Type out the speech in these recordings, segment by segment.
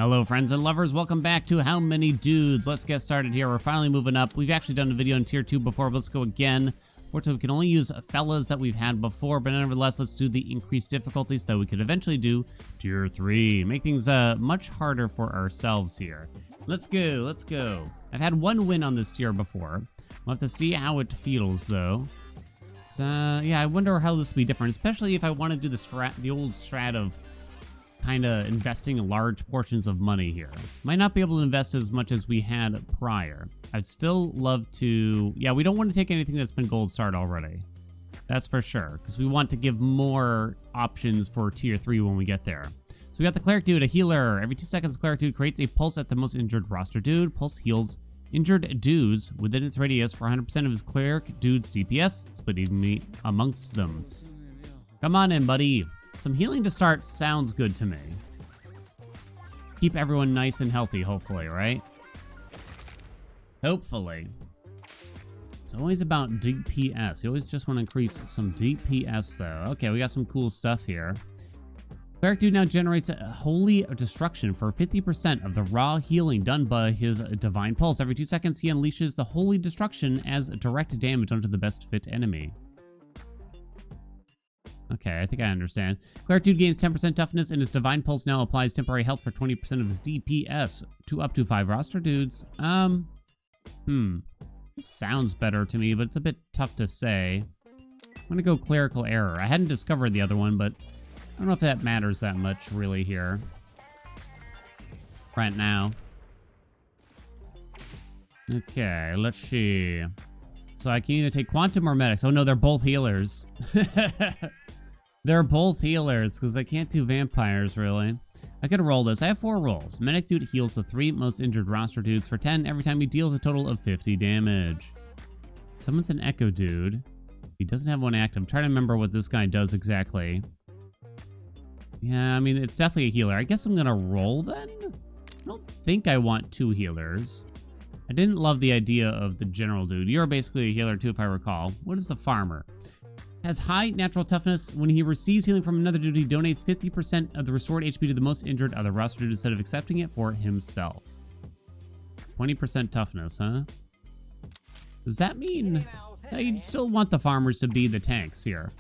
Hello friends and lovers, welcome back to How Many Dudes. Let's get started here. We're finally moving up. We've actually done a video in tier 2 before, but let's go again. Fortunately, we can only use fellas that we've had before, but nevertheless, let's do the increased difficulty so that we could eventually do tier 3. Make things much harder for ourselves here. Let's go, let's go. I've had one win on this tier before. We'll have to see how it feels though. So, yeah, I wonder how this will be different, especially if I want to do the old strat of kind of investing large portions of money here. Might not be able to invest as much as we had prior. I'd still love to... Yeah, we don't want to take anything that's been gold starred already. That's for sure, because we want to give more options for tier 3 when we get there. So we got the cleric dude, a healer. Every 2 seconds, cleric dude creates a pulse at the most injured roster dude. Pulse heals injured dudes within its radius for 100% of his cleric dude's DPS, splitting me amongst them. Come on in, buddy. Some healing to start sounds good to me. Keep everyone nice and healthy, hopefully, right? Hopefully. It's always about DPS. You always just want to increase some DPS, though. Okay, we got some cool stuff here. Cleric dude now generates a holy destruction for 50% of the raw healing done by his divine pulse. Every 2 seconds, he unleashes the holy destruction as direct damage onto the best fit enemy. Okay, I think I understand. Cleric dude gains 10% toughness, and his divine pulse now applies temporary health for 20% of his DPS to up to 5 roster dudes. This sounds better to me, but it's a bit tough to say. I'm gonna go clerical error. I hadn't discovered the other one, but I don't know if that matters that much really here. Right now. Okay, let's see. So I can either take quantum or medics. Oh no, they're both healers. They're both healers, because I can't do vampires, really. I could roll this. I have 4 rolls. Medic dude heals the 3 most injured roster dudes for 10 every time he deals a total of 50 damage. Someone's an echo dude. He doesn't have one active. I'm trying to remember what this guy does exactly. Yeah, I mean, it's definitely a healer. I guess I'm going to roll then? I don't think I want 2 healers. I didn't love the idea of the general dude. You're basically a healer too, if I recall. What is the farmer? Has high natural toughness. When he receives healing from another dude, he donates 50% of the restored HP to the most injured other roster dude instead of accepting it for himself. 20% toughness, huh? Does that mean you'd still want the farmers to be the tanks here?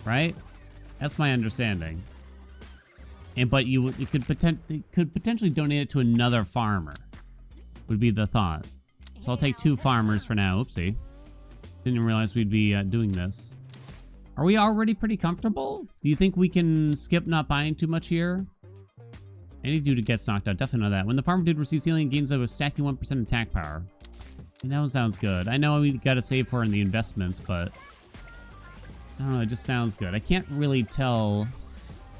Right? That's my understanding. But you could potentially donate it to another farmer. Would be the thought. So I'll take 2 farmers for now. Oopsie. Didn't realize we'd be doing this. Are we already pretty comfortable? Do you think we can skip not buying too much here? Any dude who gets knocked out, definitely know that. When the farmer dude receives healing, gains a stacking 1% attack power. And that one sounds good. I know we gotta save for in the investments, but I don't know, it just sounds good. I can't really tell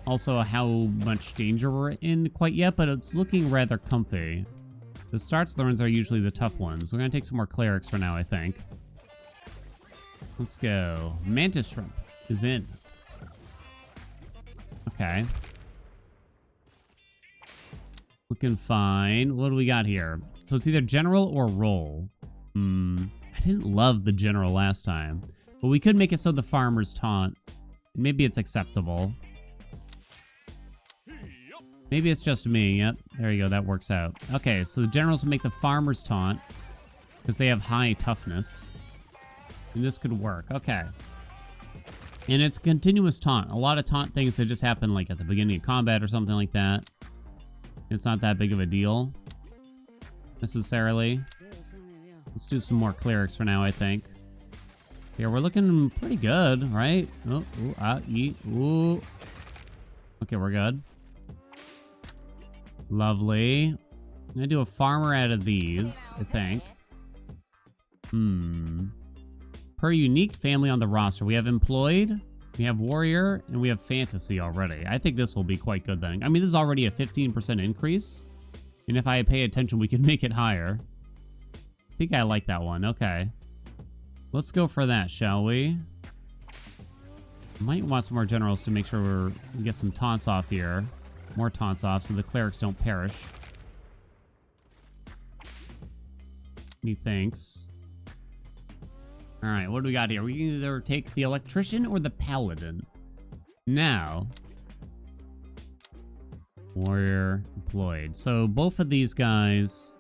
also how much danger we're in quite yet, but it's looking rather comfy. The starts learns are usually the tough ones. We're gonna take some more clerics for now, I think. Let's go. Mantis Shrimp is in. Okay. Looking fine. What do we got here? So it's either general or roll. I didn't love the general last time. But we could make it so the farmers taunt. Maybe it's acceptable. Maybe it's just me. Yep. There you go. That works out. Okay, so the generals will make the farmers taunt. Because they have high toughness. And this could work. Okay. And it's continuous taunt. A lot of taunt things that just happen like at the beginning of combat or something like that. It's not that big of a deal. Necessarily. Let's do some more clerics for now, I think. Yeah, we're looking pretty good, right? Oh, ooh, ooh. Okay, we're good. Lovely. I'm gonna do a farmer out of these, I think. Per unique family on the roster, we have employed, we have warrior, and we have fantasy already. I think this will be quite good then. I mean, this is already a 15% increase. And if I pay attention, we can make it higher. I think I like that one. Okay. Let's go for that, shall we? Might want some more generals to make sure we get some taunts off here. More taunts off so the clerics don't perish. Methinks. All right, what do we got here? We can either take the electrician or the paladin. Now, Warrior deployed. So both of these guys...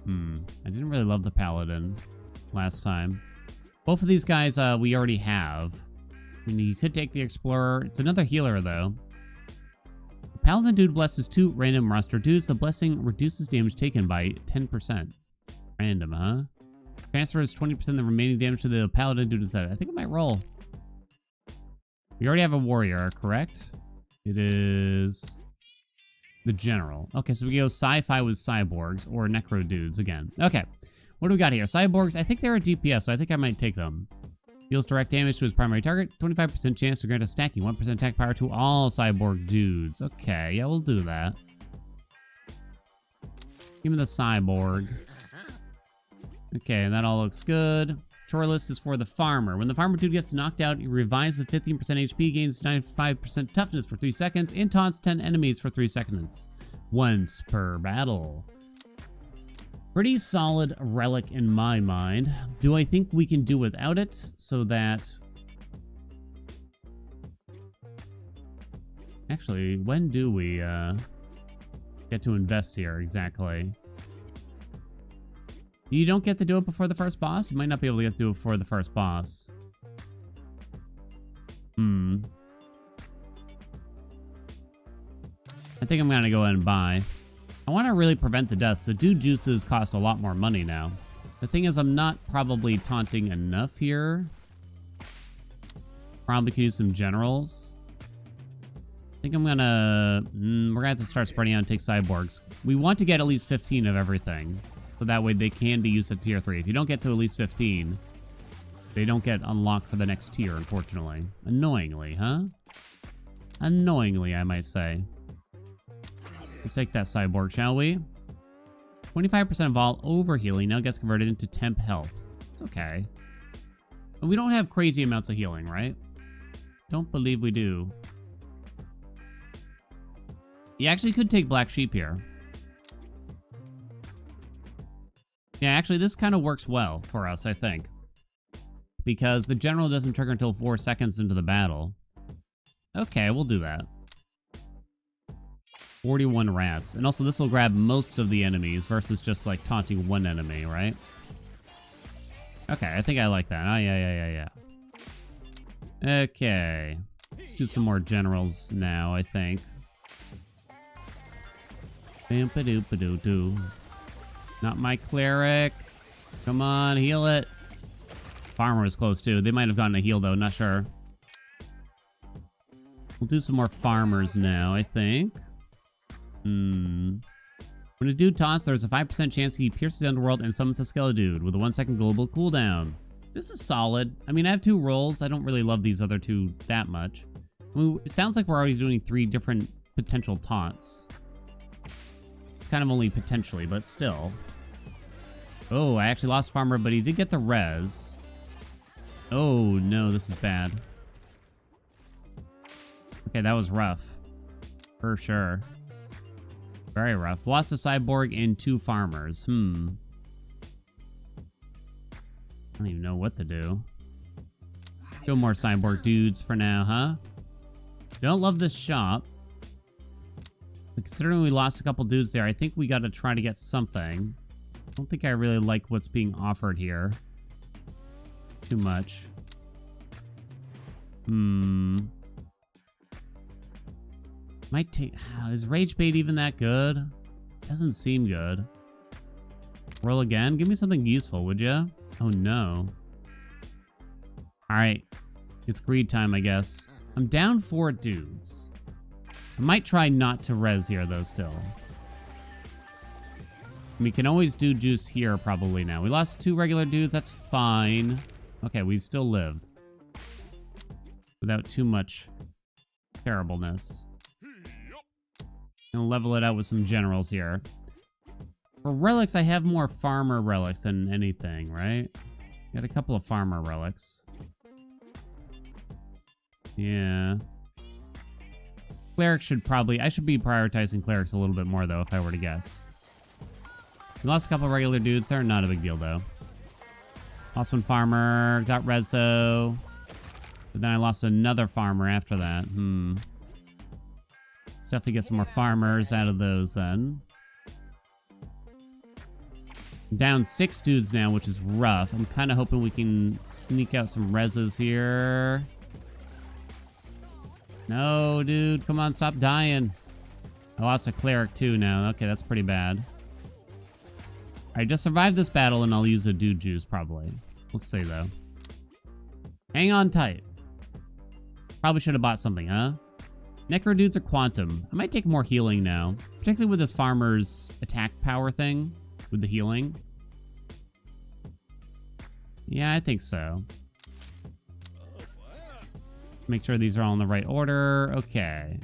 I didn't really love the Paladin last time. Both of these guys we already have. I mean, you could take the Explorer. It's another healer, though. The Paladin dude blesses 2 random roster dudes. The blessing reduces damage taken by 10%. Random, huh? Transfers 20% of the remaining damage to the Paladin dude instead. I think I might roll. We already have a warrior, correct? It is... the general. Okay, so we go sci-fi with cyborgs or necro dudes again. Okay, what do we got here? Cyborgs, I think they're a DPS, so I think I might take them. Deals direct damage to his primary target. 25% chance to grant a stacking 1% attack power to all cyborg dudes. Okay, yeah, we'll do that. Give me the cyborg. Okay, that all looks good. Chore list is for the farmer. When the farmer dude gets knocked out, he revives with 15% HP, gains 95% toughness for 3 seconds, and taunts 10 enemies for 3 seconds. Once per battle. Pretty solid relic in my mind. Do I think we can do without it so that... Actually, when do we get to invest here exactly? You don't get to do it before the first boss? You might not be able to get to do it before the first boss. I think I'm gonna go ahead and buy. I want to really prevent the deaths. The dude juices cost a lot more money now. The thing is, I'm not probably taunting enough here. Probably could use some generals. I think I'm gonna... we're gonna have to start spreading out and take cyborgs. We want to get at least 15 of everything. So that way they can be used at tier 3. If you don't get to at least 15, they don't get unlocked for the next tier, unfortunately. Annoyingly, huh? Annoyingly, I might say. Let's take that cyborg, shall we? 25% of all overhealing now gets converted into temp health. It's okay. And we don't have crazy amounts of healing, right? Don't believe we do. You actually could take Black Sheep here. Yeah, actually, this kind of works well for us, I think. Because the general doesn't trigger until 4 seconds into the battle. Okay, we'll do that. 41 rats. And also, this will grab most of the enemies versus just, like, taunting one enemy, right? Okay, I think I like that. Oh, yeah. Okay. Let's do some more generals now, I think. Bam-ba-doo-ba-doo-doo. Not my cleric. Come on, heal it. Farmer was close, too. They might have gotten a heal, though. Not sure. We'll do some more farmers now, I think. When a dude taunts, there's a 5% chance he pierces the underworld and summons a skeleton dude with a 1-second global cooldown. This is solid. I mean, I have 2 rolls. I don't really love these other 2 that much. I mean, it sounds like we're already doing 3 different potential taunts. It's kind of only potentially, but still. Oh, I actually lost farmer, but he did get the res. Oh, no, this is bad. Okay, that was rough. For sure. Very rough. Lost a cyborg and 2 farmers. I don't even know what to do. Go more cyborg dudes for now, huh? Don't love this shop. But considering we lost a couple dudes there, I think we got to try to get something. I don't think I really like what's being offered here. Too much. Might take... is Rage Bait even that good? Doesn't seem good. Roll again? Give me something useful, would ya? Oh, no. Alright. It's greed time, I guess. I'm down 4 dudes. I might try not to res here, though, still. We can always do juice here, probably, now. We lost 2 regular dudes. That's fine. Okay, we still lived. Without too much terribleness. Gonna level it out with some generals here. For relics, I have more farmer relics than anything, right? Got a couple of farmer relics. Yeah. Clerics should probably... I should be prioritizing clerics a little bit more, though, if I were to guess. We lost a couple of regular dudes. They're not a big deal, though. Lost 1 farmer. Got res, though. But then I lost another farmer after that. Let's definitely get some more farmers out of those then. I'm down 6 dudes now, which is rough. I'm kind of hoping we can sneak out some reses here. No, dude. Come on, stop dying. I lost a cleric too now. Okay, that's pretty bad. Alright, just survive this battle and I'll use a dude juice probably. Let's see though. Hang on tight. Probably should have bought something, huh? Necro dudes or quantum? I might take more healing now. Particularly with this farmer's attack power thing. With the healing. Yeah, I think so. Make sure these are all in the right order. Okay.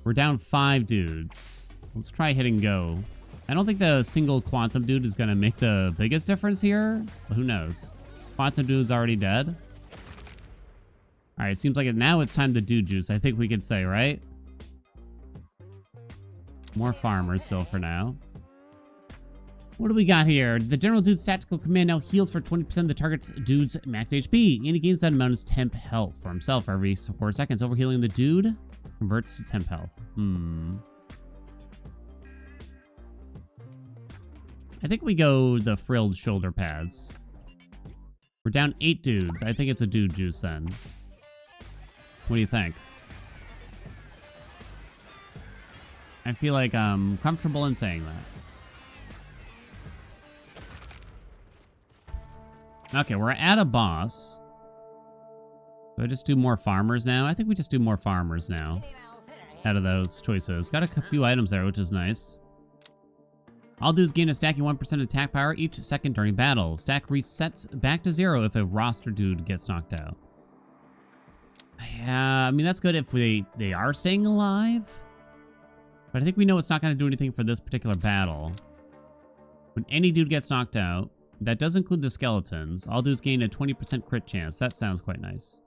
We're down 5 dudes. Let's try hitting go. I don't think the single quantum dude is going to make the biggest difference here. But who knows? Quantum dude's already dead. Alright, seems like now it's time to do juice. I think we could say, right? More farmers still for now. What do we got here? The general dude's tactical command now heals for 20% of the target's dude's max HP. And he gains that amount as temp health for himself every 4 seconds. Overhealing the dude converts to temp health. I think we go the frilled shoulder pads. We're down 8 dudes. I think it's a dude juice then. What do you think? I feel like I'm comfortable in saying that. Okay, we're at a boss. Do I just do more farmers now? I think we just do more farmers now. Out of those choices. Got a few items there, which is nice. All dudes gain a stacking 1% attack power each second during battle. Stack resets back to 0 if a roster dude gets knocked out. Yeah, I mean, that's good if they are staying alive. But I think we know it's not going to do anything for this particular battle. When any dude gets knocked out, that does include the skeletons. All dudes gain a 20% crit chance. That sounds quite nice.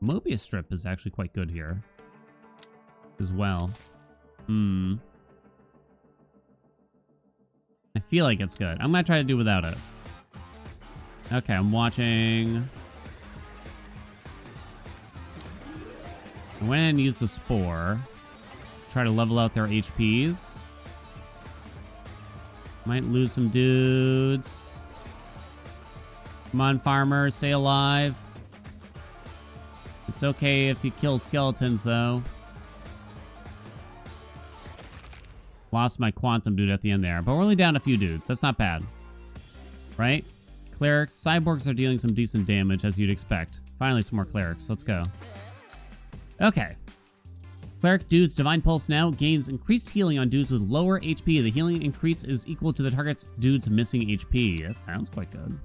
Mobius strip is actually quite good here. As well. I feel like it's good. I'm going to try to do without it. Okay, I'm watching. I went and used the spore. Try to level out their HPs. Might lose some dudes. Come on, farmers, stay alive. It's okay if you kill skeletons, though. Lost my quantum dude at the end there, but we're only down a few dudes. That's not bad. Right? Clerics. Cyborgs are dealing some decent damage, as you'd expect. Finally, some more clerics. Let's go. Okay. Cleric dudes, Divine Pulse now gains increased healing on dudes with lower HP. The healing increase is equal to the target's dude's missing HP. That sounds quite good.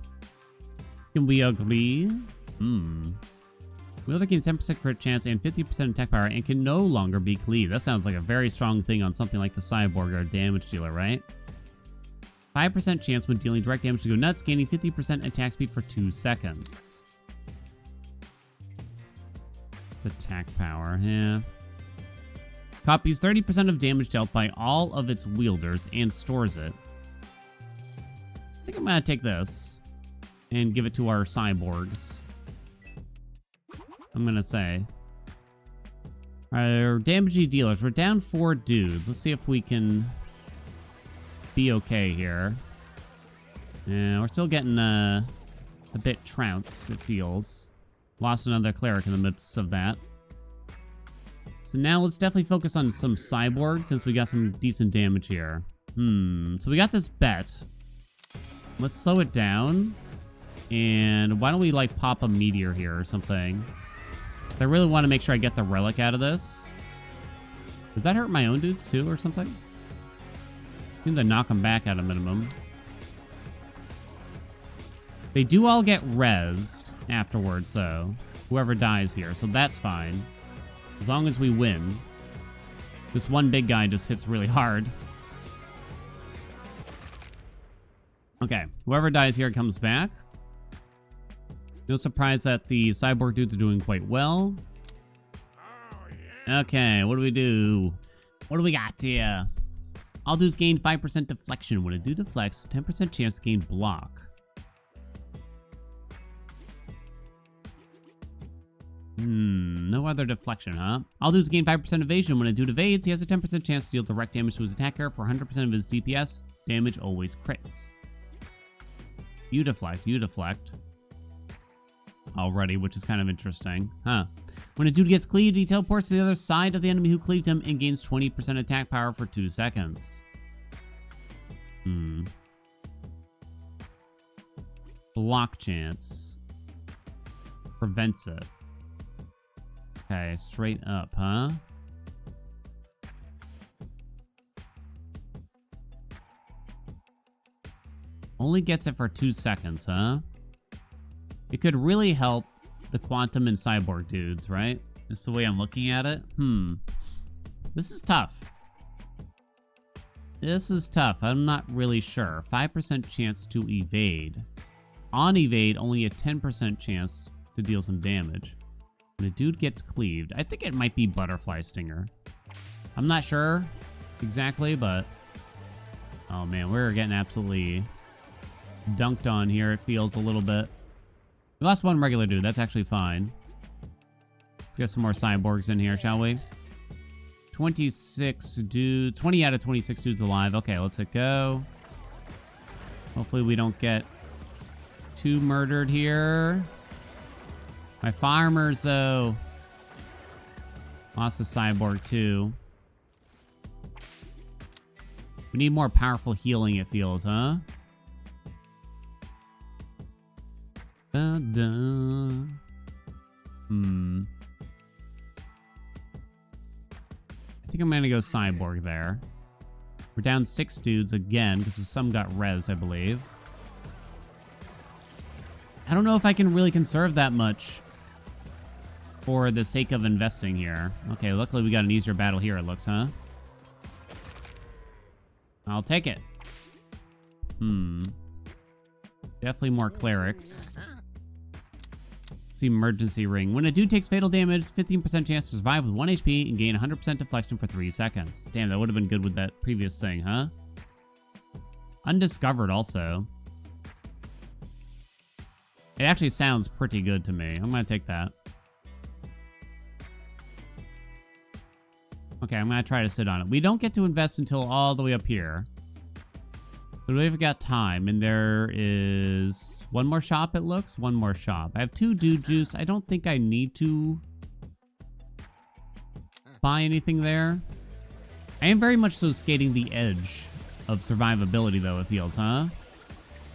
Can we agree? Wielder gains 10% crit chance and 50% attack power and can no longer be cleaved. That sounds like a very strong thing on something like the Cyborg or damage dealer, right? 5% chance when dealing direct damage to go nuts, gaining 50% attack speed for 2 seconds. It's attack power, yeah. Copies 30% of damage dealt by all of its wielders and stores it. I think I'm going to take this and give it to our cyborgs. I'm going to say. Our damagey dealers. We're down 4 dudes. Let's see if we can be okay here. Yeah, we're still getting a bit trounced, it feels. Lost another cleric in the midst of that. So now let's definitely focus on some cyborgs since we got some decent damage here. So we got this bet. Let's slow it down. And why don't we like pop a meteor here or something? I really want to make sure I get the relic out of this. Does that hurt my own dudes too or something? Seem to knock them back at a minimum. They do all get rezzed afterwards though. Whoever dies here, so that's fine. As long as we win. This one big guy just hits really hard. Okay, whoever dies here comes back. No surprise that the cyborg dudes are doing quite well. Okay, what do we do? What do we got here? All dudes gain 5% deflection. When a dude deflects, 10% chance to gain block. No other deflection, huh? All dudes gain 5% evasion. When a dude evades, he has a 10% chance to deal direct damage to his attacker for 100% of his DPS. Damage always crits. You deflect. Already, which is kind of interesting, huh? When a dude gets cleaved, he teleports to the other side of the enemy who cleaved him and gains 20% attack power for 2 seconds. Block chance. Prevents it. Okay, straight up, huh? Only gets it for 2 seconds, huh? It could really help the Quantum and Cyborg dudes, right? That's the way I'm looking at it. This is tough. I'm not really sure. 5% chance to evade. On evade, only a 10% chance to deal some damage. When a dude gets cleaved, I think it might be Butterfly Stinger. I'm not sure exactly, but... Oh man, we're getting absolutely dunked on here, it feels a little bit. We lost one regular dude. That's actually fine. Let's get some more cyborgs in here, shall we? 26 dudes. 20 out of 26 dudes alive. Okay, let's hit go. Hopefully we don't get too murdered here. My farmers, though. Lost a cyborg, too. We need more powerful healing, it feels, huh? I think I'm gonna go cyborg there. We're down 6 dudes again because some got rezzed, I believe. I don't know if I can really conserve that much for the sake of investing here. Okay, luckily we got an easier battle here, it looks, huh? I'll take it. Definitely more clerics. Let's see, emergency ring. When a dude takes fatal damage, 15% chance to survive with 1 HP and gain 100% deflection for 3 seconds. Damn, that would have been good with that previous thing, huh? Undiscovered also. It actually sounds pretty good to me. I'm gonna take that. Okay, I'm gonna try to sit on it. We don't get to invest until all the way up here. But we've got time, and there is one more shop, it looks. One more shop. I have 2 dude juice. I don't think I need to buy anything there. I am very much so skating the edge of survivability, though, it feels, huh?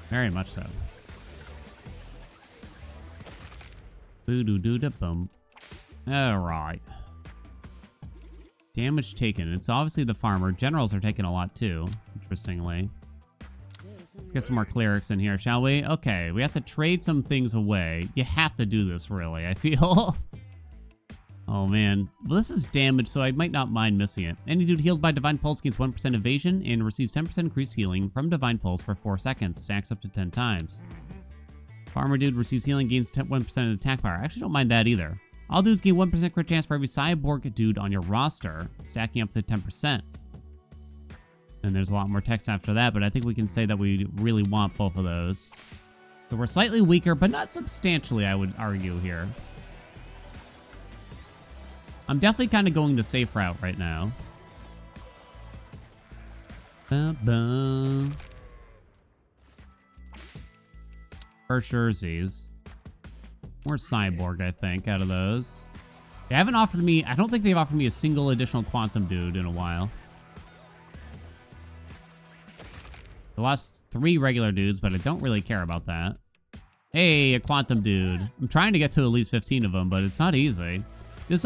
Very much so. Boo-doo-doo-da-bum. Alright. Damage taken. It's obviously the farmer. Generals are taking a lot, too, interestingly. Let's get some more clerics in here, shall we? Okay, we have to trade some things away. You have to do this, really, I feel. Oh, man. Well, this is damage, so I might not mind missing it. Any dude healed by Divine Pulse gains 1% evasion and receives 10% increased healing from Divine Pulse for 4 seconds. Stacks up to 10 times. Farmer dude receives healing, gains 1% of attack power. I actually don't mind that either. All dudes gain 1% crit chance for every cyborg dude on your roster, stacking up to 10%. And there's a lot more text after that, but I think we can say that we really want both of those. So we're slightly weaker, but not substantially, I would argue here. I'm definitely kind of going the safe route right now. First jerseys. More cyborg, I think, out of those. They haven't offered me... I don't think they've offered me a single additional quantum dude in a while. The last 3 regular dudes, but I don't really care about that. Hey, a quantum dude. I'm trying to get to at least 15 of them, but it's not easy. This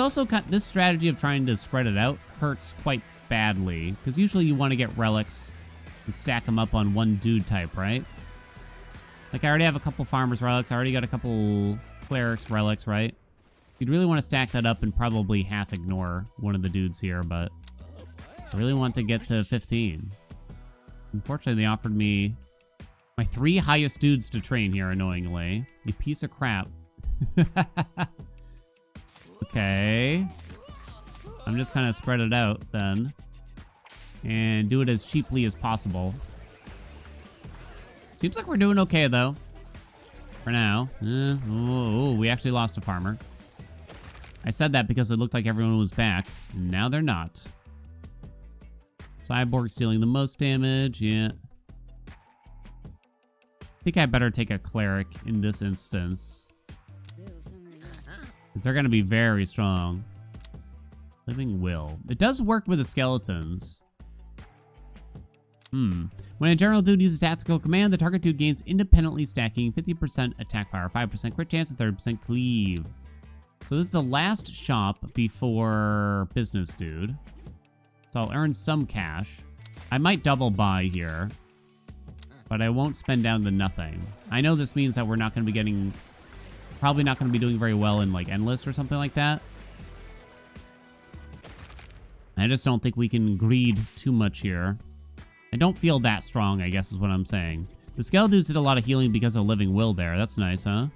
strategy of trying to spread it out hurts quite badly, because usually you want to get relics and stack them up on one dude type, right? Like, I already have a couple farmers relics. I already got a couple clerics relics, right? You'd really want to stack that up and probably half ignore one of the dudes here, but I really want to get to 15. Unfortunately, they offered me my 3 highest dudes to train here, annoyingly. You piece of crap. Okay. I'm just kind of spread it out, then. And do it as cheaply as possible. Seems like we're doing okay, though. For now. Oh, we actually lost a farmer. I said that because it looked like everyone was back. Now they're not. Cyborgs dealing the most damage. Yeah. I think I better take a cleric in this instance. Because they're going to be very strong. Living Will. It does work with the skeletons. When a general dude uses tactical command, the target dude gains independently stacking 50% attack power, 5% crit chance, and 30% cleave. So this is the last shop before business dude. So I'll earn some cash. I might double buy here, but I won't spend down to nothing. I know this means that we're not going to be getting, probably not going to be doing very well in like Endless or something like that. I just don't think we can greed too much here. I don't feel that strong, I guess is what I'm saying. The Skell dudes did a lot of healing because of Living Will there. That's nice, huh?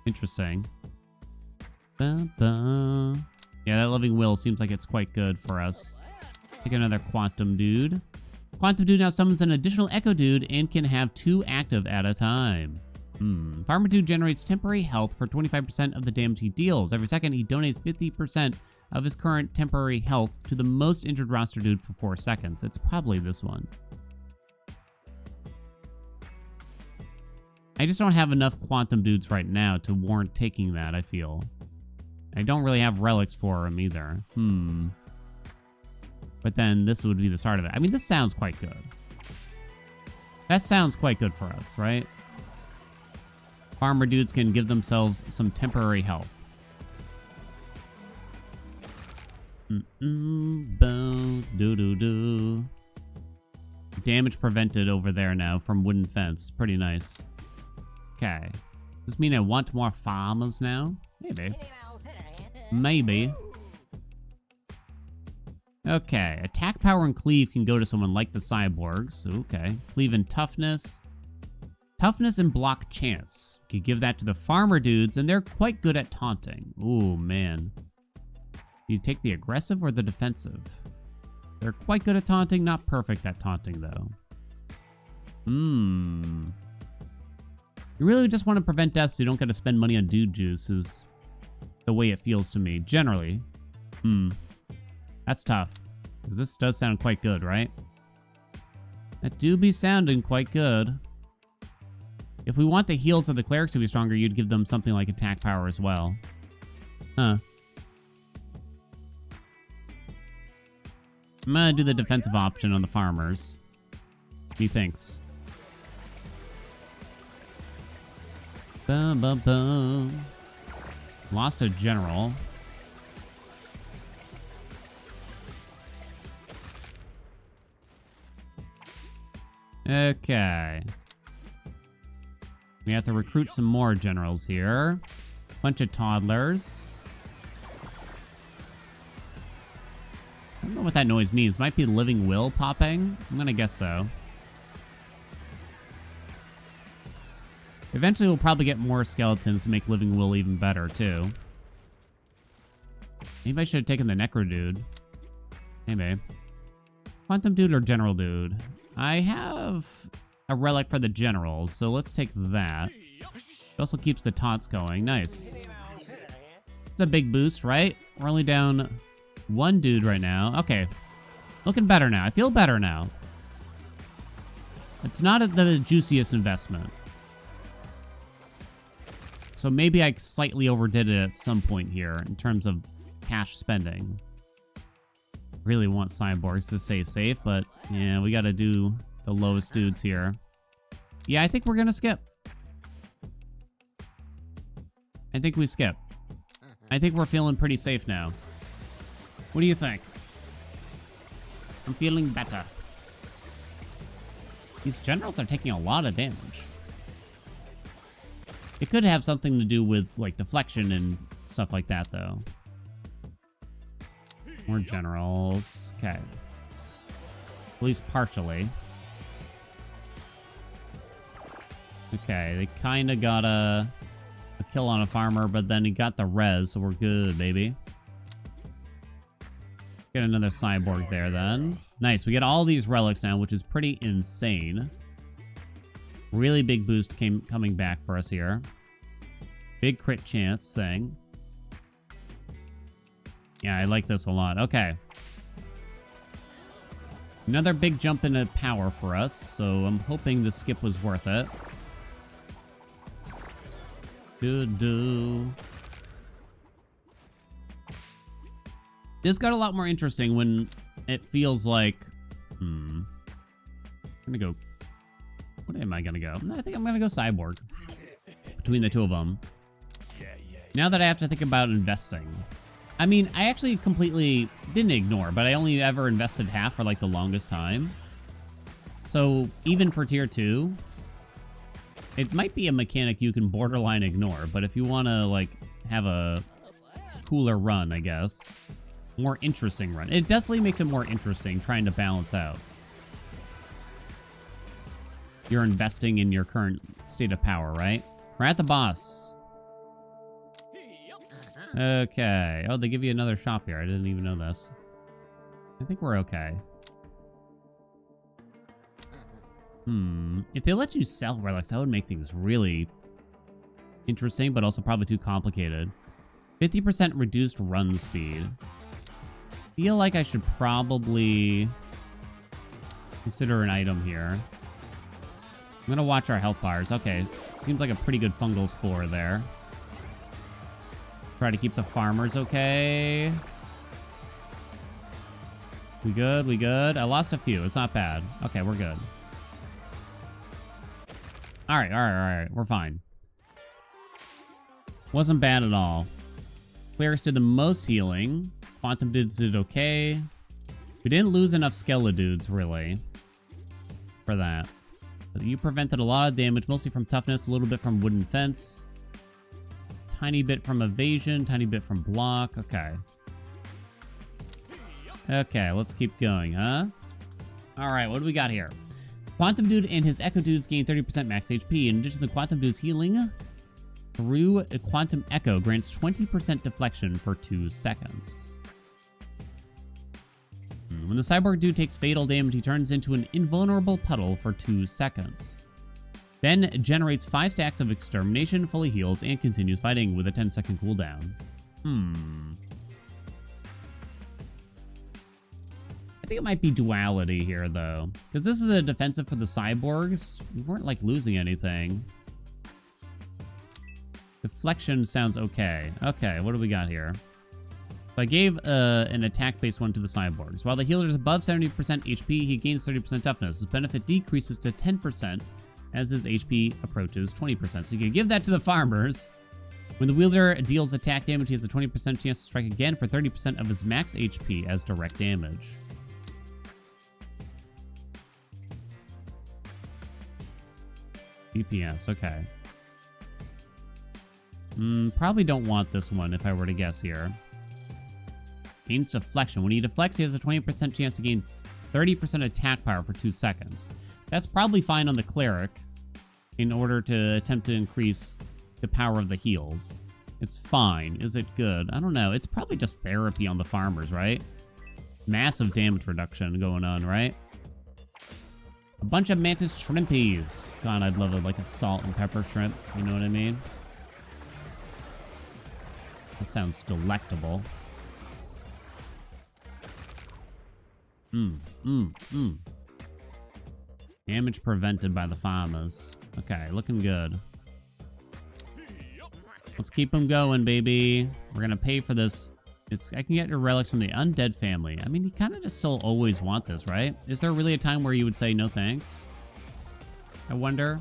Interesting. Ba-ba. Yeah, that Living Will seems like it's quite good for us. Take another Quantum Dude. Quantum Dude now summons an additional Echo Dude and can have 2 active at a time. Farmer Dude generates temporary health for 25% of the damage he deals. Every second, he donates 50% of his current temporary health to the most injured roster dude for 4 seconds. It's probably this one. I just don't have enough Quantum Dudes right now to warrant taking that, I feel. I don't really have relics for him either. But then this would be the start of it. I mean, this sounds quite good. That sounds quite good for us, right? Farmer dudes can give themselves some temporary health. Damage prevented over there now from wooden fence. Pretty nice. Okay. Does this mean I want more farmers now? Maybe. Maybe. Okay. Attack power and cleave can go to someone like the Cyborgs. Okay. Cleave and toughness. Toughness and block chance. Could give that to the farmer dudes, and they're quite good at taunting. Ooh, man. Do you take the aggressive or the defensive? They're quite good at taunting, not perfect at taunting, though. You really just want to prevent death so you don't got to spend money on dude juice is the way it feels to me, generally. That's tough. Because this does sound quite good, right? That do be sounding quite good. If we want the heals of the clerics to be stronger, you'd give them something like attack power as well. Huh. I'm gonna do the defensive option on the farmers. Methinks. Lost a general. Okay. We have to recruit some more generals here. Bunch of toddlers. I don't know what that noise means. Might be Living Will popping. I'm gonna guess so. Eventually we'll probably get more skeletons to make Living Will even better, too. Maybe I should have taken the Necro Dude. Maybe. Quantum Dude or General Dude? I have a relic for the generals, so let's take that. It also keeps the taunts going. Nice. It's a big boost, right? We're only down 1 dude right now. Okay. Looking better now. I feel better now. It's not the juiciest investment. So maybe I slightly overdid it at some point here in terms of cash spending. Really want Cyborgs to stay safe, but yeah, we gotta do the lowest dudes here. Yeah, I think we're gonna skip. I think we skip. I think we're feeling pretty safe now. What do you think? I'm feeling better. These generals are taking a lot of damage. It could have something to do with, like, deflection and stuff like that, though. More generals. Okay. At least partially. Okay, they kind of got a kill on a farmer, but then he got the res, so we're good, baby. Get another cyborg there, then. Nice, we get all these relics now, which is pretty insane. Really big boost coming back for us here. Big crit chance thing. Yeah, I like this a lot. Okay. Another big jump into power for us, so I'm hoping the skip was worth it. This got a lot more interesting when it feels like... I'm gonna go... What am I gonna go? I think I'm gonna go Cyborg. Between the two of them. Now that I have to think about investing. I mean, I actually completely didn't ignore, but I only ever invested half for like the longest time. So even for tier 2, it might be a mechanic you can borderline ignore, but if you want to like have a cooler run, I guess, more interesting run. It definitely makes it more interesting trying to balance out. You're investing in your current state of power, right? We're at the boss. Okay. Oh, they give you another shop here. I didn't even know this. I think we're okay. If they let you sell relics, that would make things really interesting, but also probably too complicated. 50% reduced run speed. Feel like I should probably consider an item here. I'm gonna watch our health bars. Okay. Seems like a pretty good fungal spore there. Try to keep the farmers okay. We good? We good? I lost a few. It's not bad. Okay, we're good. All right. We're fine. Wasn't bad at all. Clerics did the most healing. Quantum dudes did okay. We didn't lose enough Skeledudes, really, for that. But you prevented a lot of damage, mostly from toughness, a little bit from wooden fence. Tiny bit from evasion, tiny bit from block. Okay. Okay, let's keep going, huh? All right, what do we got here? Quantum Dude and his Echo Dudes gain 30% max HP. In addition to Quantum Dude's healing, through a Quantum Echo grants 20% deflection for 2 seconds. When the Cyborg Dude takes fatal damage, he turns into an invulnerable puddle for 2 seconds. Then generates 5 stacks of extermination, fully heals, and continues fighting with a 10-second cooldown. I think it might be duality here, though. Because this is a defensive for the Cyborgs. We weren't, like, losing anything. Deflection sounds okay. Okay, what do we got here? So I gave an attack-based one to the Cyborgs. While the healer is above 70% HP, he gains 30% toughness. His benefit decreases to 10% as his HP approaches 20%. So you can give that to the farmers. When the wielder deals attack damage, he has a 20% chance to strike again for 30% of his max HP as direct damage. DPS, okay. Probably don't want this one if I were to guess here. Gains deflection. When he deflects, he has a 20% chance to gain 30% attack power for 2 seconds. That's probably fine on the cleric in order to attempt to increase the power of the heals. It's fine. Is it good? I don't know. It's probably just therapy on the farmers, right? Massive damage reduction going on, right? A bunch of mantis shrimpies. God, I'd love like a salt and pepper shrimp. You know what I mean? That sounds delectable. Damage prevented by the farmers. Okay, looking good. Let's keep them going, baby. We're gonna pay for this. I can get your relics from the undead family. I mean, you kind of just still always want this, right? Is there really a time where you would say no thanks? I wonder.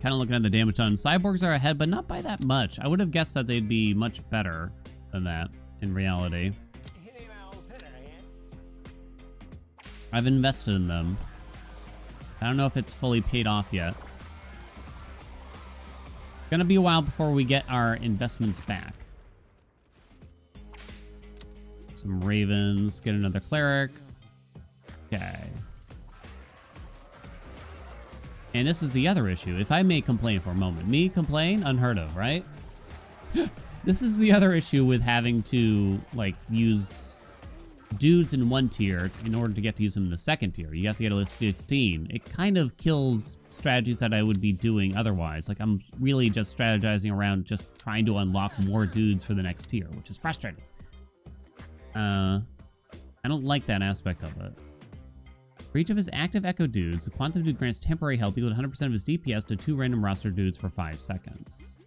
Kind of looking at the damage done. Cyborgs are ahead, but not by that much. I would have guessed that they'd be much better than that in reality. I've invested in them. I don't know if it's fully paid off yet. It's gonna be a while before we get our investments back. Some ravens, get another cleric. Okay. And this is the other issue. If I may complain for a moment. Me complain? Unheard of, right? This is the other issue with having to, like, use dudes in one tier in order to get to use them in the second tier. You have to get at least 15. It kind of kills strategies that I would be doing otherwise. Like, I'm really just strategizing around just trying to unlock more dudes for the next tier, which is frustrating. I don't like that aspect of it. For each of his active Echo dudes, the Quantum Dude grants temporary health equal to 100% of his DPS to 2 random roster dudes for 5 seconds.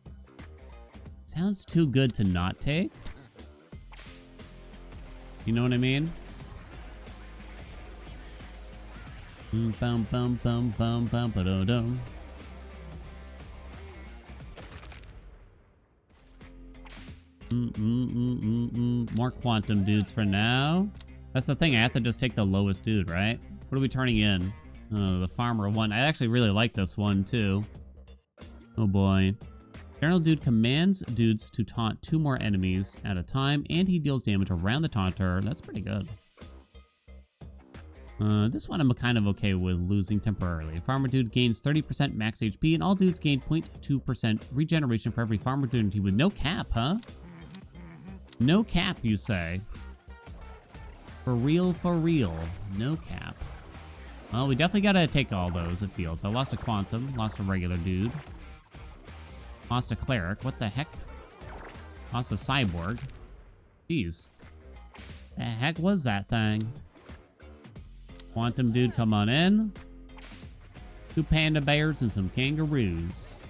Sounds too good to not take. You know what I mean? Bum bum bum bum bum ba do dum. More quantum dudes for now. That's the thing. I have to just take the lowest dude, right? What are we turning in? Oh, the farmer one. I actually really like this one too. Oh boy. General Dude commands dudes to taunt 2 more enemies at a time, and he deals damage around the taunter. That's pretty good. This one I'm kind of okay with losing temporarily. Farmer Dude gains 30% max HP, and all dudes gain 0.2% regeneration for every Farmer Dude with no cap, huh? No cap, you say? For real, no cap. Well, we definitely gotta take all those, it feels. I lost a Quantum, lost a regular dude. Lost a Cleric, what the heck? Lost a Cyborg. Jeez. The heck was that thing? Quantum Dude, come on in. 2 panda bears and some kangaroos.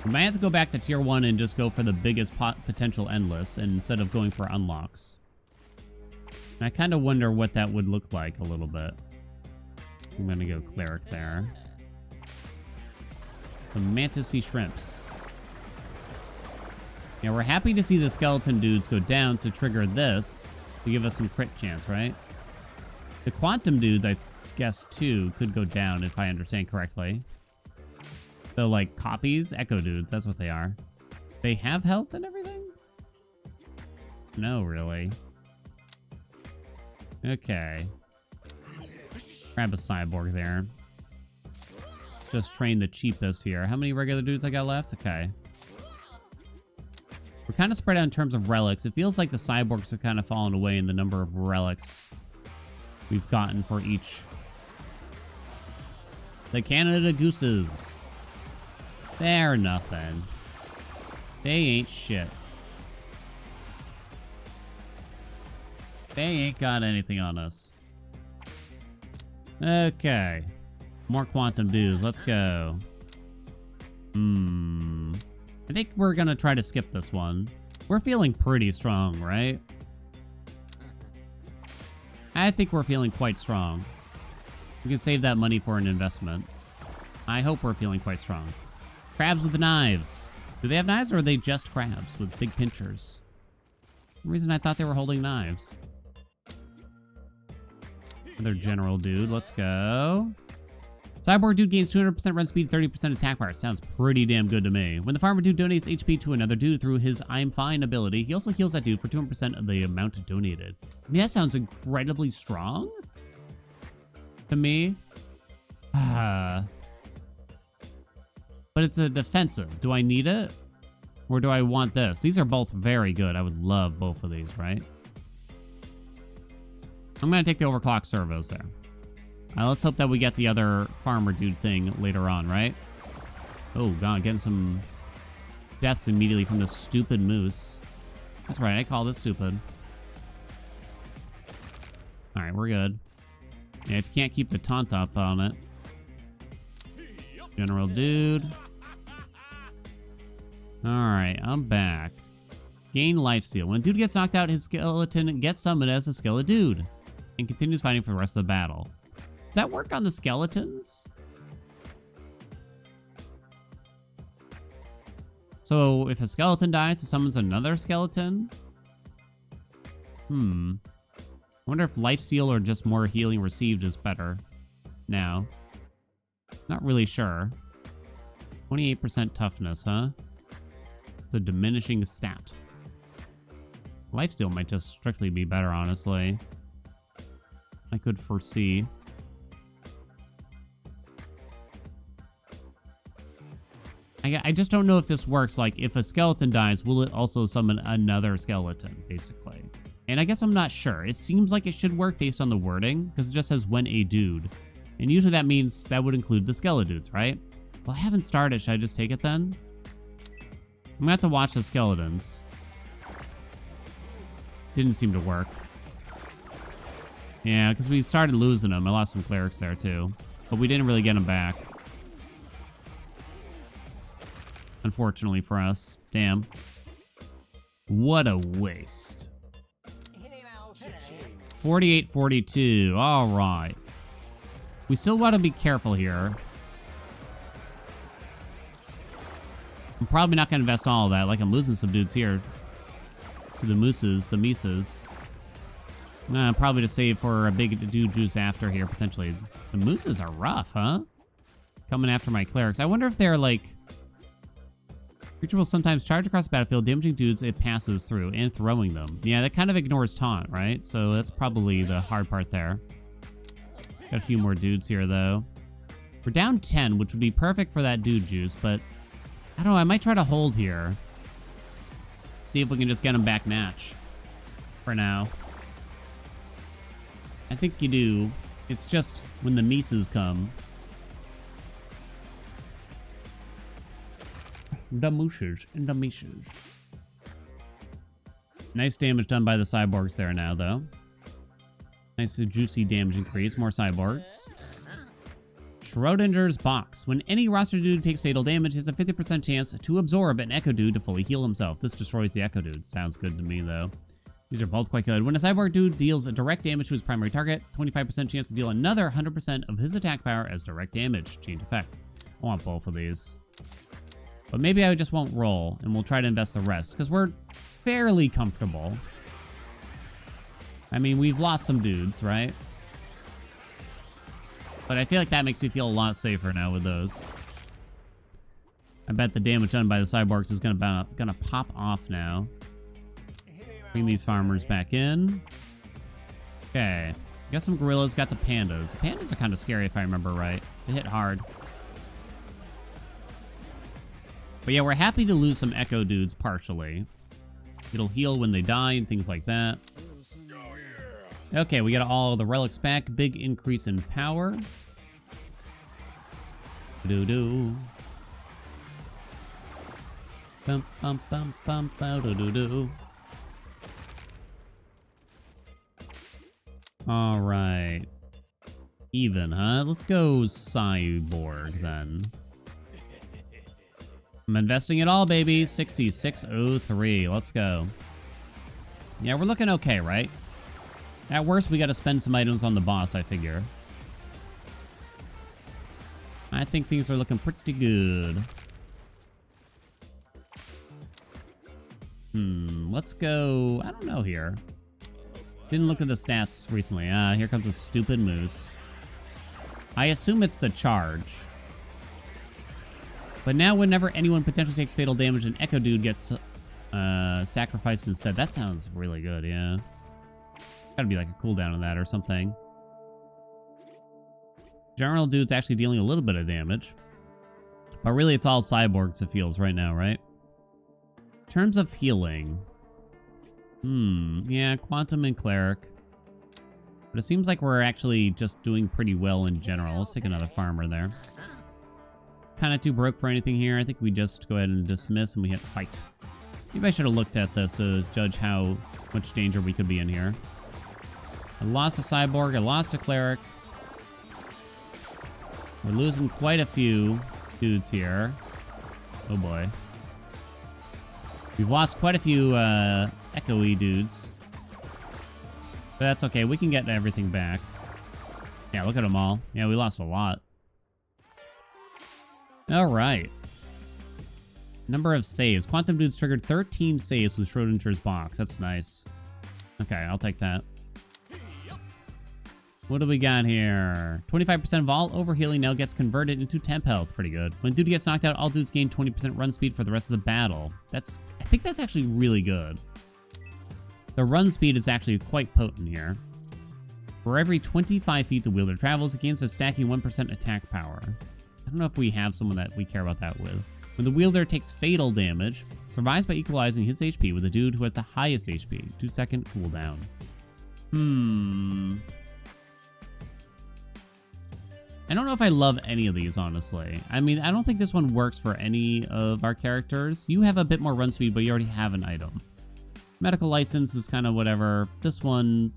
We might have to go back to tier 1 and just go for the biggest potential endless instead of going for unlocks. And I kind of wonder what that would look like a little bit. I'm going to go Cleric there. Some Mantis-y shrimps. Yeah, we're happy to see the skeleton dudes go down to trigger this to give us some crit chance, right? The quantum dudes, I guess, too, could go down if I understand correctly. So, like, copies? Echo dudes, that's what they are. They have health and everything? No, really. Okay. Grab a cyborg there. Let's just train the cheapest here. How many regular dudes I got left? Okay. We're kind of spread out in terms of relics. It feels like the cyborgs have kind of fallen away in the number of relics we've gotten for each. The Canada Gooses. They're nothing. They ain't shit. They ain't got anything on us. Okay. More quantum dudes. Let's go. I think we're gonna try to skip this one. We're feeling pretty strong, right? I think we're feeling quite strong. We can save that money for an investment. I hope we're feeling quite strong. Crabs with the knives. Do they have knives or are they just crabs with big pinchers? For some reason I thought they were holding knives. Another general dude. Let's go. Cyborg dude gains 200% run speed, 30% attack power. Sounds pretty damn good to me. When the farmer dude donates HP to another dude through his I'm Fine ability, he also heals that dude for 200% of the amount donated. I mean, that sounds incredibly strong to me. But it's a defensive. Do I need it? Or do I want this? These are both very good. I would love both of these, right? I'm going to take the overclock servos there. Let's hope that we get the other farmer dude thing later on, right? Oh, God, getting some deaths immediately from this stupid moose. That's right, I called it stupid. All right, we're good. Yeah, if you can't keep the taunt up on it. General dude. All right, I'm back. Gain lifesteal. When a dude gets knocked out, his skeleton gets summoned as a skeleton dude and continues fighting for the rest of the battle. Does that work on the skeletons? So if a skeleton dies, it summons another skeleton? I wonder if lifesteal or just more healing received is better now. Not really sure. 28% toughness, huh? It's a diminishing stat. Lifesteal might just strictly be better, honestly. I could foresee. I just don't know if this works. Like, if a skeleton dies, will it also summon another skeleton, basically? And I guess I'm not sure. It seems like it should work based on the wording, because it just says when a dude. And usually that means that would include the skeledudes, right? Well, I haven't started. Should I just take it then? I'm gonna have to watch the skeletons. Didn't seem to work. Yeah, because we started losing them. I lost some clerics there too. But we didn't really get them back. Unfortunately for us. Damn. What a waste. 48-42. All right. We still want to be careful here. I'm probably not going to invest all of that. Like, I'm losing some dudes here. The mooses, the mises. Probably to save for a big dude juice after here, potentially. The mooses are rough, huh? Coming after my clerics. I wonder if they're, like... Creature will sometimes charge across the battlefield, damaging dudes it passes through, and throwing them. Yeah, that kind of ignores taunt, right? So that's probably the hard part there. Got a few more dudes here, though. We're down 10, which would be perfect for that dude juice, but... I don't know, I might try to hold here. See if we can just get him back natch. For now. I think you do. It's just when the mises come. The mooses and the mises. Nice damage done by the cyborgs there now, though. Nice juicy damage increase. More cyborgs. Schrodinger's box. When any roster dude takes fatal damage, he has a 50% chance to absorb an echo dude to fully heal himself. This destroys the echo dude. Sounds good to me, though. These are both quite good. When a cyborg dude deals a direct damage to his primary target, 25% chance to deal another 100% of his attack power as direct damage. Chain effect. I want both of these. But maybe I just won't roll, and we'll try to invest the rest, because we're fairly comfortable. I mean, we've lost some dudes, right? But I feel like that makes me feel a lot safer now with those. I bet the damage done by the cyborgs is gonna pop off now. Bring these farmers back in. Okay. Got some gorillas, got the pandas. The pandas are kind of scary if I remember right. They hit hard. But yeah, we're happy to lose some echo dudes partially. It'll heal when they die and things like that. Okay, we got all the relics back. Big increase in power. Do-do. Bum, bum, bum, bum, do-do-do. All right. Even, huh? Let's go cyborg, then. I'm investing it all, baby. 6603. Let's go. Yeah, we're looking okay, right? At worst, we got to spend some items on the boss, I figure. I think things are looking pretty good. Let's go... I don't know here. Didn't look at the stats recently. Here comes a stupid moose. I assume it's the charge. But now whenever anyone potentially takes fatal damage, an echo dude gets sacrificed instead. That sounds really good, yeah. Gotta be like a cooldown on that or something. General dude's actually dealing a little bit of damage. But really it's all cyborgs it feels right now, right? In terms of healing. Yeah, quantum and cleric. But it seems like we're actually just doing pretty well in general. Let's take another farmer there. Kind of too broke for anything here. I think we just go ahead and dismiss and we hit fight. Maybe I should have looked at this to judge how much danger we could be in here. I lost a cyborg. I lost a cleric. We're losing quite a few dudes here. Oh boy. We've lost quite a few echo-y dudes. But that's okay. We can get everything back. Yeah, look at them all. Yeah, we lost a lot. All right. Number of saves. Quantum dudes triggered 13 saves with Schrodinger's box. That's nice. Okay, I'll take that. What do we got here? 25% of all overhealing now gets converted into temp health. Pretty good. When dude gets knocked out, all dudes gain 20% run speed for the rest of the battle. I think that's actually really good. The run speed is actually quite potent here. For every 25 feet the wielder travels, it gains a stacking 1% attack power. I don't know if we have someone that we care about that with. When the wielder takes fatal damage, survives by equalizing his HP with the dude who has the highest HP. 2-second cooldown. I don't know if I love any of these, honestly. I mean, I don't think this one works for any of our characters. You have a bit more run speed, but you already have an item. Medical license is kind of whatever. This one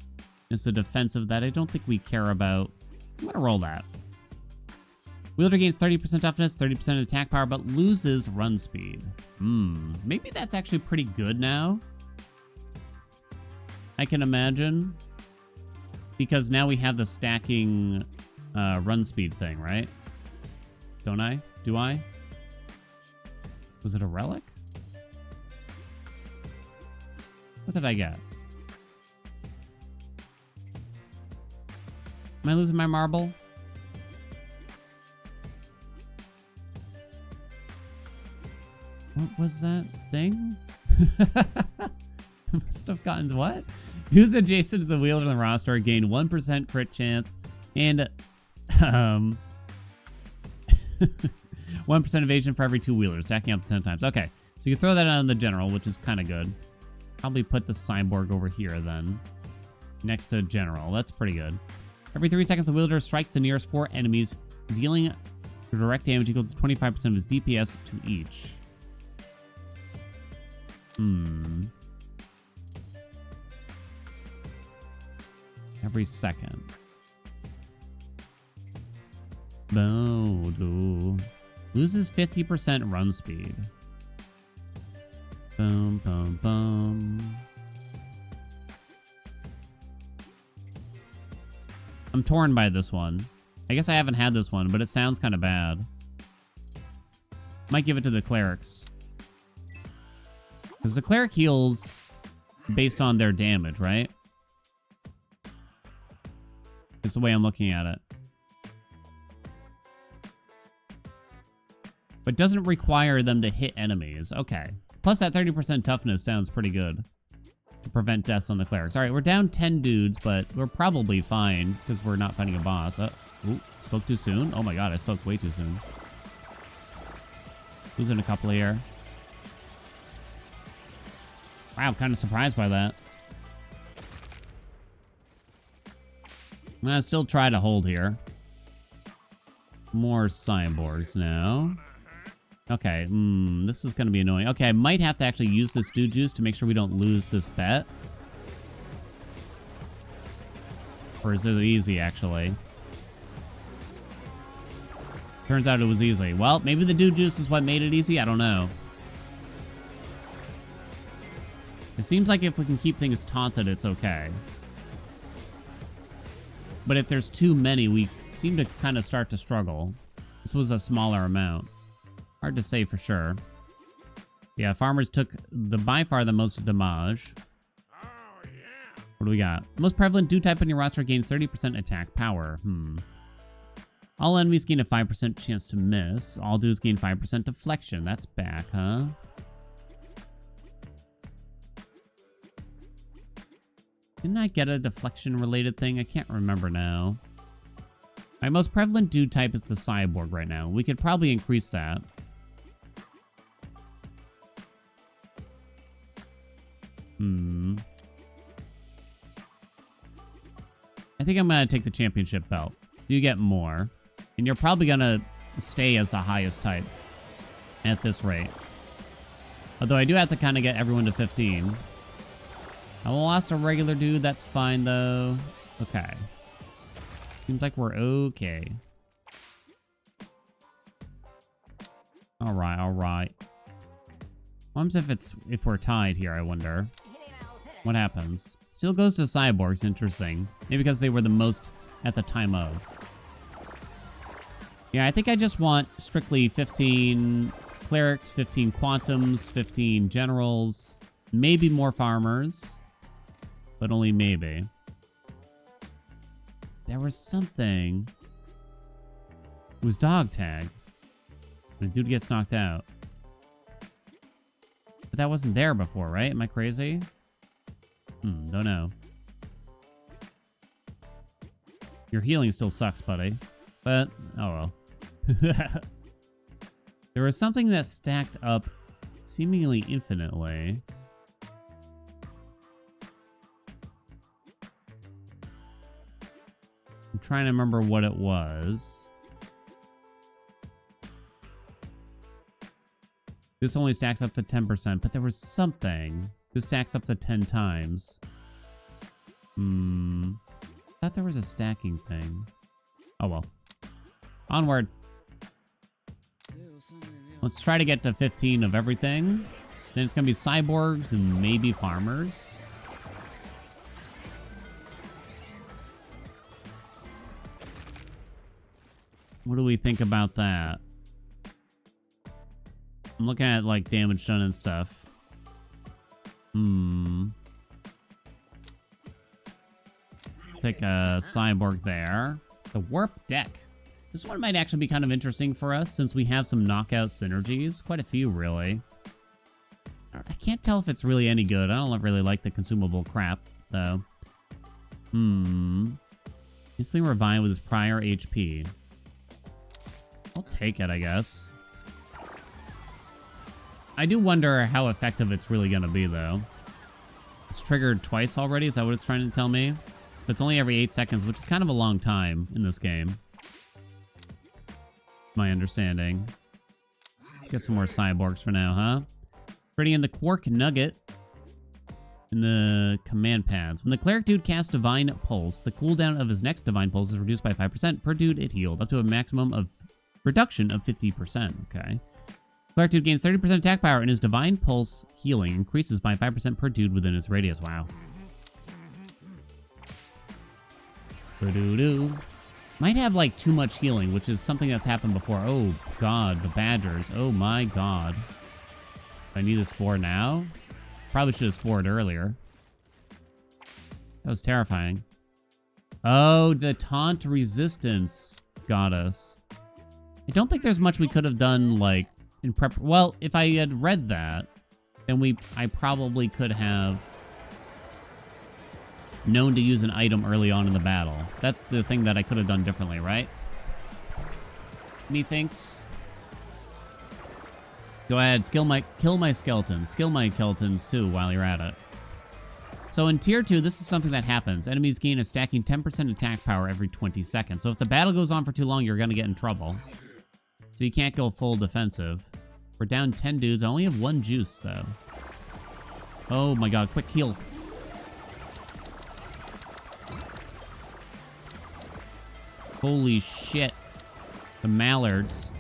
is the defensive that I don't think we care about. I'm going to roll that. Wielder gains 30% toughness, 30% attack power, but loses run speed. Maybe that's actually pretty good now. I can imagine. Because now we have the stacking run speed thing, right? Don't I? Do I? Was it a relic? What did I get? Am I losing my marble? What was that thing? Must have gotten what? Dudes adjacent to the wielder on the roster gain 1% crit chance and 1% evasion for every 2 wheelers, stacking up 10 times. Okay, so you throw that on the general, which is kind of good. Probably put the cyborg over here then, next to general. That's pretty good. Every 3 seconds, the wielder strikes the nearest 4 enemies, dealing direct damage equal to 25% of his DPS to each. Every second. Loses 50% run speed. Boom, boom, boom. I'm torn by this one. I guess I haven't had this one, but it sounds kind of bad. Might give it to the clerics. Because the cleric heals based on their damage, right? It's the way I'm looking at it. But doesn't require them to hit enemies. Okay. Plus that 30% toughness sounds pretty good to prevent deaths on the clerics. All right, we're down 10 dudes, but we're probably fine because we're not fighting a boss. Ooh, spoke too soon? Oh my god, I spoke way too soon. Who's in a couple here? Wow, I'm kind of surprised by that. I'm gonna still try to hold here. More cyborgs now. Okay, this is gonna be annoying. Okay, I might have to actually use this dude juice to make sure we don't lose this bet. Or is it easy, actually? Turns out it was easy. Well, maybe the dude juice is what made it easy. I don't know. It seems like if we can keep things taunted, it's okay. But if there's too many, we seem to kind of start to struggle. This was a smaller amount. Hard to say for sure. Yeah, farmers took by far the most damage. What do we got? Most prevalent dude type on your roster gains 30% attack power. All enemies gain a 5% chance to miss. All dudes gain 5% deflection. That's back, huh? Didn't I get a deflection-related thing? I can't remember now. My most prevalent dude type is the cyborg right now. We could probably increase that. I think I'm going to take the championship belt. So you get more. And you're probably going to stay as the highest type at this rate. Although I do have to kind of get everyone to 15. I lost a regular dude. That's fine, though. Okay. Seems like we're okay. All right, all right. What happens if we're tied here, I wonder? What happens? Still goes to cyborgs. Interesting. Maybe because they were the most at the time of. Yeah, I think I just want strictly 15 clerics, 15 quantums, 15 generals, maybe more farmers. But only maybe. There was something. It was dog tag. The dude gets knocked out. But that wasn't there before, right? Am I crazy? Don't know. Your healing still sucks, buddy. But, oh well. There was something that stacked up seemingly infinitely. I'm trying to remember what it was. This only stacks up to 10%, but there was something. This stacks up to 10 times. I thought there was a stacking thing. Oh well. Onward. Let's try to get to 15 of everything. Then it's going to be cyborgs and maybe farmers. What do we think about that? I'm looking at like damage done and stuff. Take a cyborg there. The warp deck. This one might actually be kind of interesting for us since we have some knockout synergies. Quite a few, really. I can't tell if it's really any good. I don't really like the consumable crap, though. Instantly revive with his prior HP. I'll take it, I guess. I do wonder how effective it's really going to be, though. It's triggered twice already. Is that what it's trying to tell me? But it's only every 8 seconds, which is kind of a long time in this game. My understanding. Let's get some more cyborgs for now, huh? Pretty in the Quark Nugget in the command pads. When the cleric dude casts Divine Pulse, the cooldown of his next Divine Pulse is reduced by 5% per dude it healed, up to a maximum of reduction of 50%. Okay. Cleric dude gains 30% attack power, and his Divine Pulse healing increases by 5% per dude within its radius. Wow. Ba-doo-doo. Might have, like, too much healing, which is something that's happened before. Oh, God. The badgers. Oh, my God. I need a spore now? Probably should have spored earlier. That was terrifying. Oh, the taunt resistance got us. I don't think there's much we could have done, like, in prep. Well, if I had read that, then I probably could have known to use an item early on in the battle. That's the thing that I could have done differently, right? Methinks. Go ahead, kill my skeletons. Kill my skeletons too while you're at it. So in tier 2, this is something that happens. Enemies gain a stacking 10% attack power every 20 seconds. So if the battle goes on for too long, you're going to get in trouble. So you can't go full defensive. We're down 10 dudes. I only have 1 juice, though. Oh my God, quick heal. Holy shit. The mallards.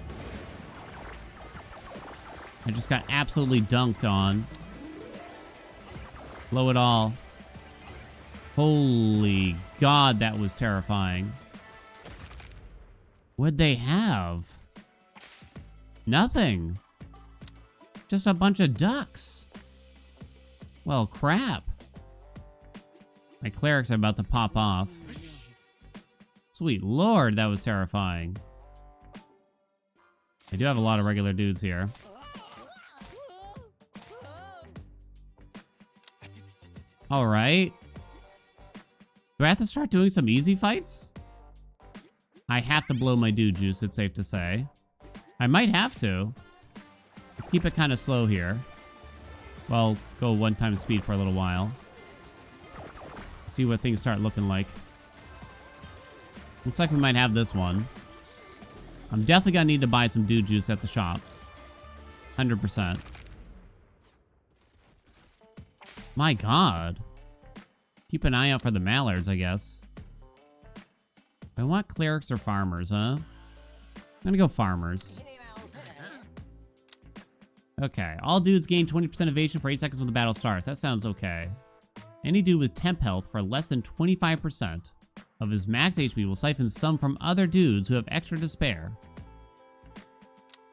I just got absolutely dunked on. Blow it all. Holy God, that was terrifying. What'd they have? Nothing. Just a bunch of ducks. Well, crap. My clerics are about to pop off. Sweet Lord, that was terrifying. I do have a lot of regular dudes here. All right. Do I have to start doing some easy fights? I have to blow my dude juice, it's safe to say. I might have to. Let's keep it kind of slow here. Well, go 1 time speed for a little while. See what things start looking like. Looks like we might have this one. I'm definitely gonna need to buy some dude juice at the shop. 100%. My God. Keep an eye out for the mallards, I guess. I want clerics or farmers, huh? I'm gonna go farmers. Okay. All dudes gain 20% evasion for 8 seconds when the battle starts. That sounds okay. Any dude with temp health for less than 25% of his max HP will siphon some from other dudes who have extra to spare.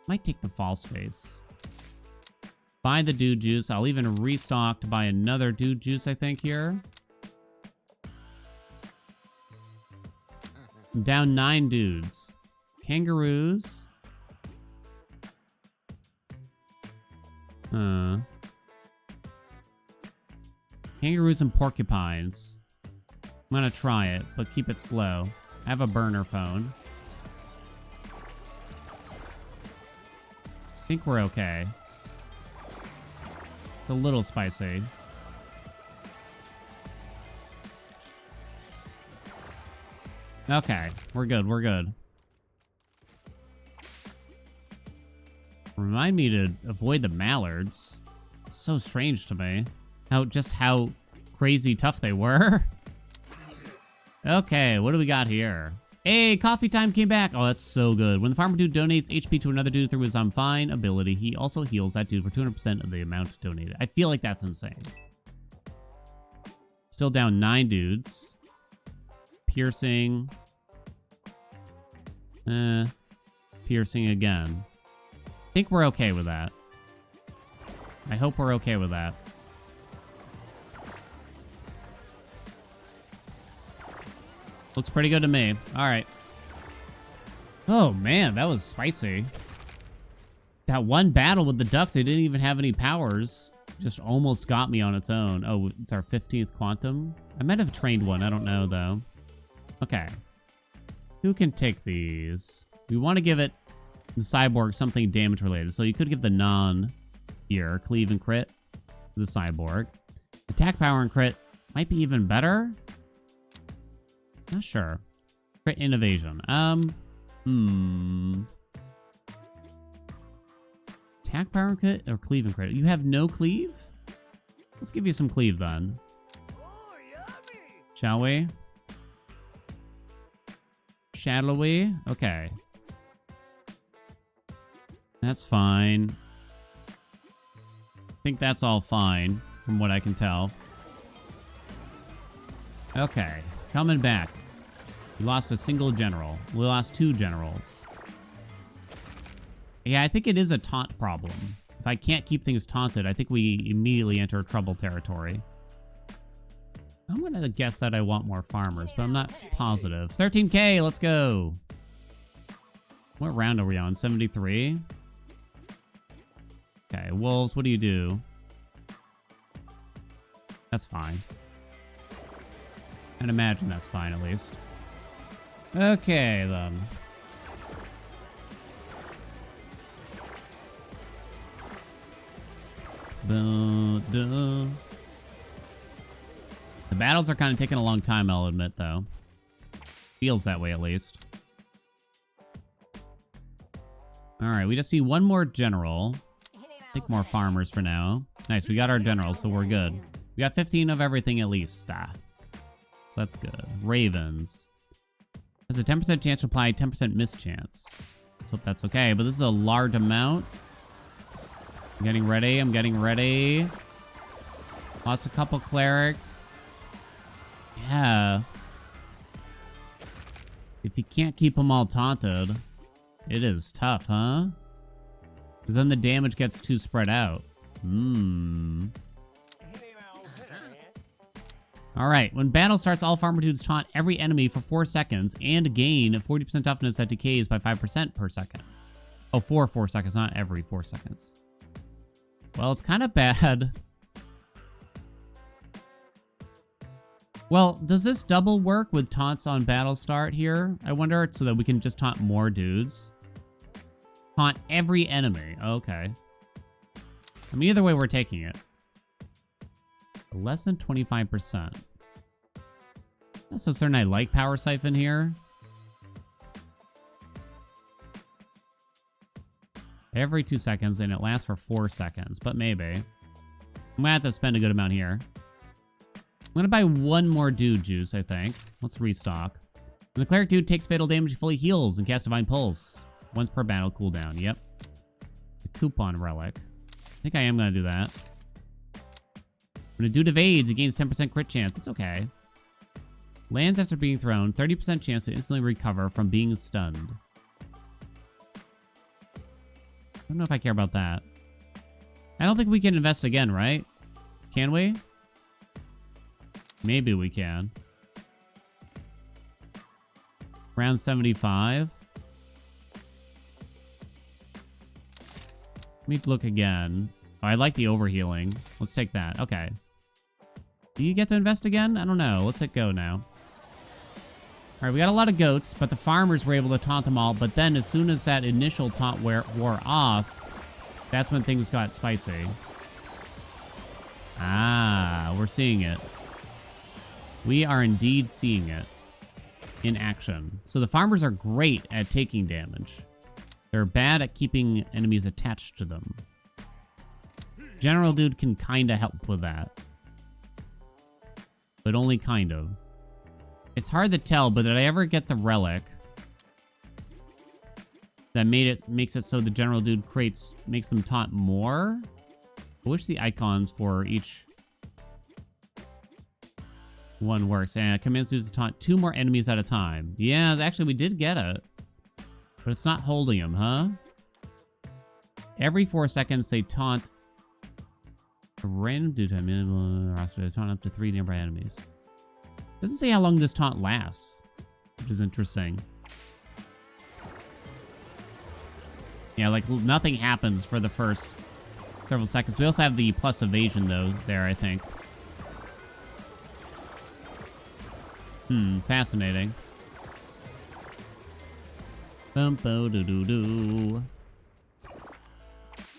Might take the false face. Buy the dude juice. I'll even restock to buy another dude juice, I think, here. I'm down 9 dudes. Kangaroos. Kangaroos and porcupines. I'm gonna try it, but keep it slow. I have a burner phone. think we're okay. It's a little spicy. Okay, we're good, we're good. Remind me to avoid the mallards. It's so strange to me. How crazy tough they were. Okay, what do we got here? Hey, coffee time came back. Oh, that's so good. When the farmer dude donates HP to another dude through his I'm Fine ability, he also heals that dude for 200% of the amount donated. I feel like that's insane. Still down 9 dudes. Piercing. Piercing again. I think we're okay with that. I hope we're okay with that. Looks pretty good to me. All right. Oh, man, that was spicy. That one battle with the ducks, they didn't even have any powers. Just almost got me on its own. Oh, it's our 15th quantum. I might have trained one. I don't know, though. Okay. Who can take these? We want to give it, the cyborg, something damage related. So you could give the non here, cleave and crit, to the cyborg. Attack power and crit might be even better. Not sure. Crit and evasion. Attack power and crit or cleave and crit? You have no cleave? Let's give you some cleave then. Shall we? Shall we? Okay. That's fine. I think that's all fine from what I can tell. Okay. Coming back. We lost a single general. We lost 2 generals. Yeah, I think it is a taunt problem. If I can't keep things taunted, I think we immediately enter trouble territory. I'm going to guess that I want more farmers, but I'm not positive. 13K, let's go. What round are we on? 73? Okay, wolves, what do you do? That's fine. I'd imagine that's fine, at least. Okay, then. The battles are kind of taking a long time, I'll admit, though. Feels that way, at least. Alright, we just see one more general. I think more farmers for now. Nice, we got our general, so we're good. We got 15 of everything, at least. So that's good. Ravens. Has a 10% chance to apply, 10% miss chance. Let's hope that's okay, but this is a large amount. I'm getting ready. I'm getting ready. Lost a couple clerics. Yeah. If you can't keep them all taunted, it is tough, huh? Because then the damage gets too spread out. Alright, when battle starts, all farmer dudes taunt every enemy for 4 seconds and gain 40% toughness that decays by 5% per second. Oh, for 4 seconds, not every 4 seconds. Well, it's kind of bad. Well, does this double work with taunts on battle start here? I wonder, so that we can just taunt more dudes. Taunt every enemy. Okay. I mean, either way, we're taking it. Less than 25%. That's so certain I like Power Siphon here. Every 2 seconds, and it lasts for 4 seconds, but maybe. I'm gonna have to spend a good amount here. I'm gonna buy one more dude juice, I think. Let's restock. When the cleric dude takes fatal damage, he fully heals and casts Divine Pulse. Once per battle cooldown, yep. The coupon relic. I think I am gonna do that. When a dude evades, he gains 10% crit chance. It's okay. Lands after being thrown, 30% chance to instantly recover from being stunned. I don't know if I care about that. I don't think we can invest again, right? Can we? Maybe we can. Round 75. Let me look again. Oh, I like the overhealing. Let's take that. Okay. Do you get to invest again? I don't know. Let's hit go now. All right, we got a lot of goats, but the farmers were able to taunt them all. But then as soon as that initial taunt wore off, That's when things got spicy. Ah, we're seeing it. We are indeed seeing it in action. So the farmers are great at taking damage. They're bad at keeping enemies attached to them. General Dude can kind of help with that. But only kind of. It's hard to tell, but did I ever get the relic that makes it so the General Dude makes them taunt more? I wish the icons for each one works. And commands dudes to taunt 2 more enemies at a time. Yeah, actually we did get it. But it's not holding them, huh? Every 4 seconds they taunt a random dude time roster to taunt up to 3 nearby enemies. Doesn't say how long this taunt lasts, which is interesting. Yeah, like nothing happens for the first several seconds. We also have the plus evasion though there, I think. Fascinating. Bumpo-doo-doo-doo.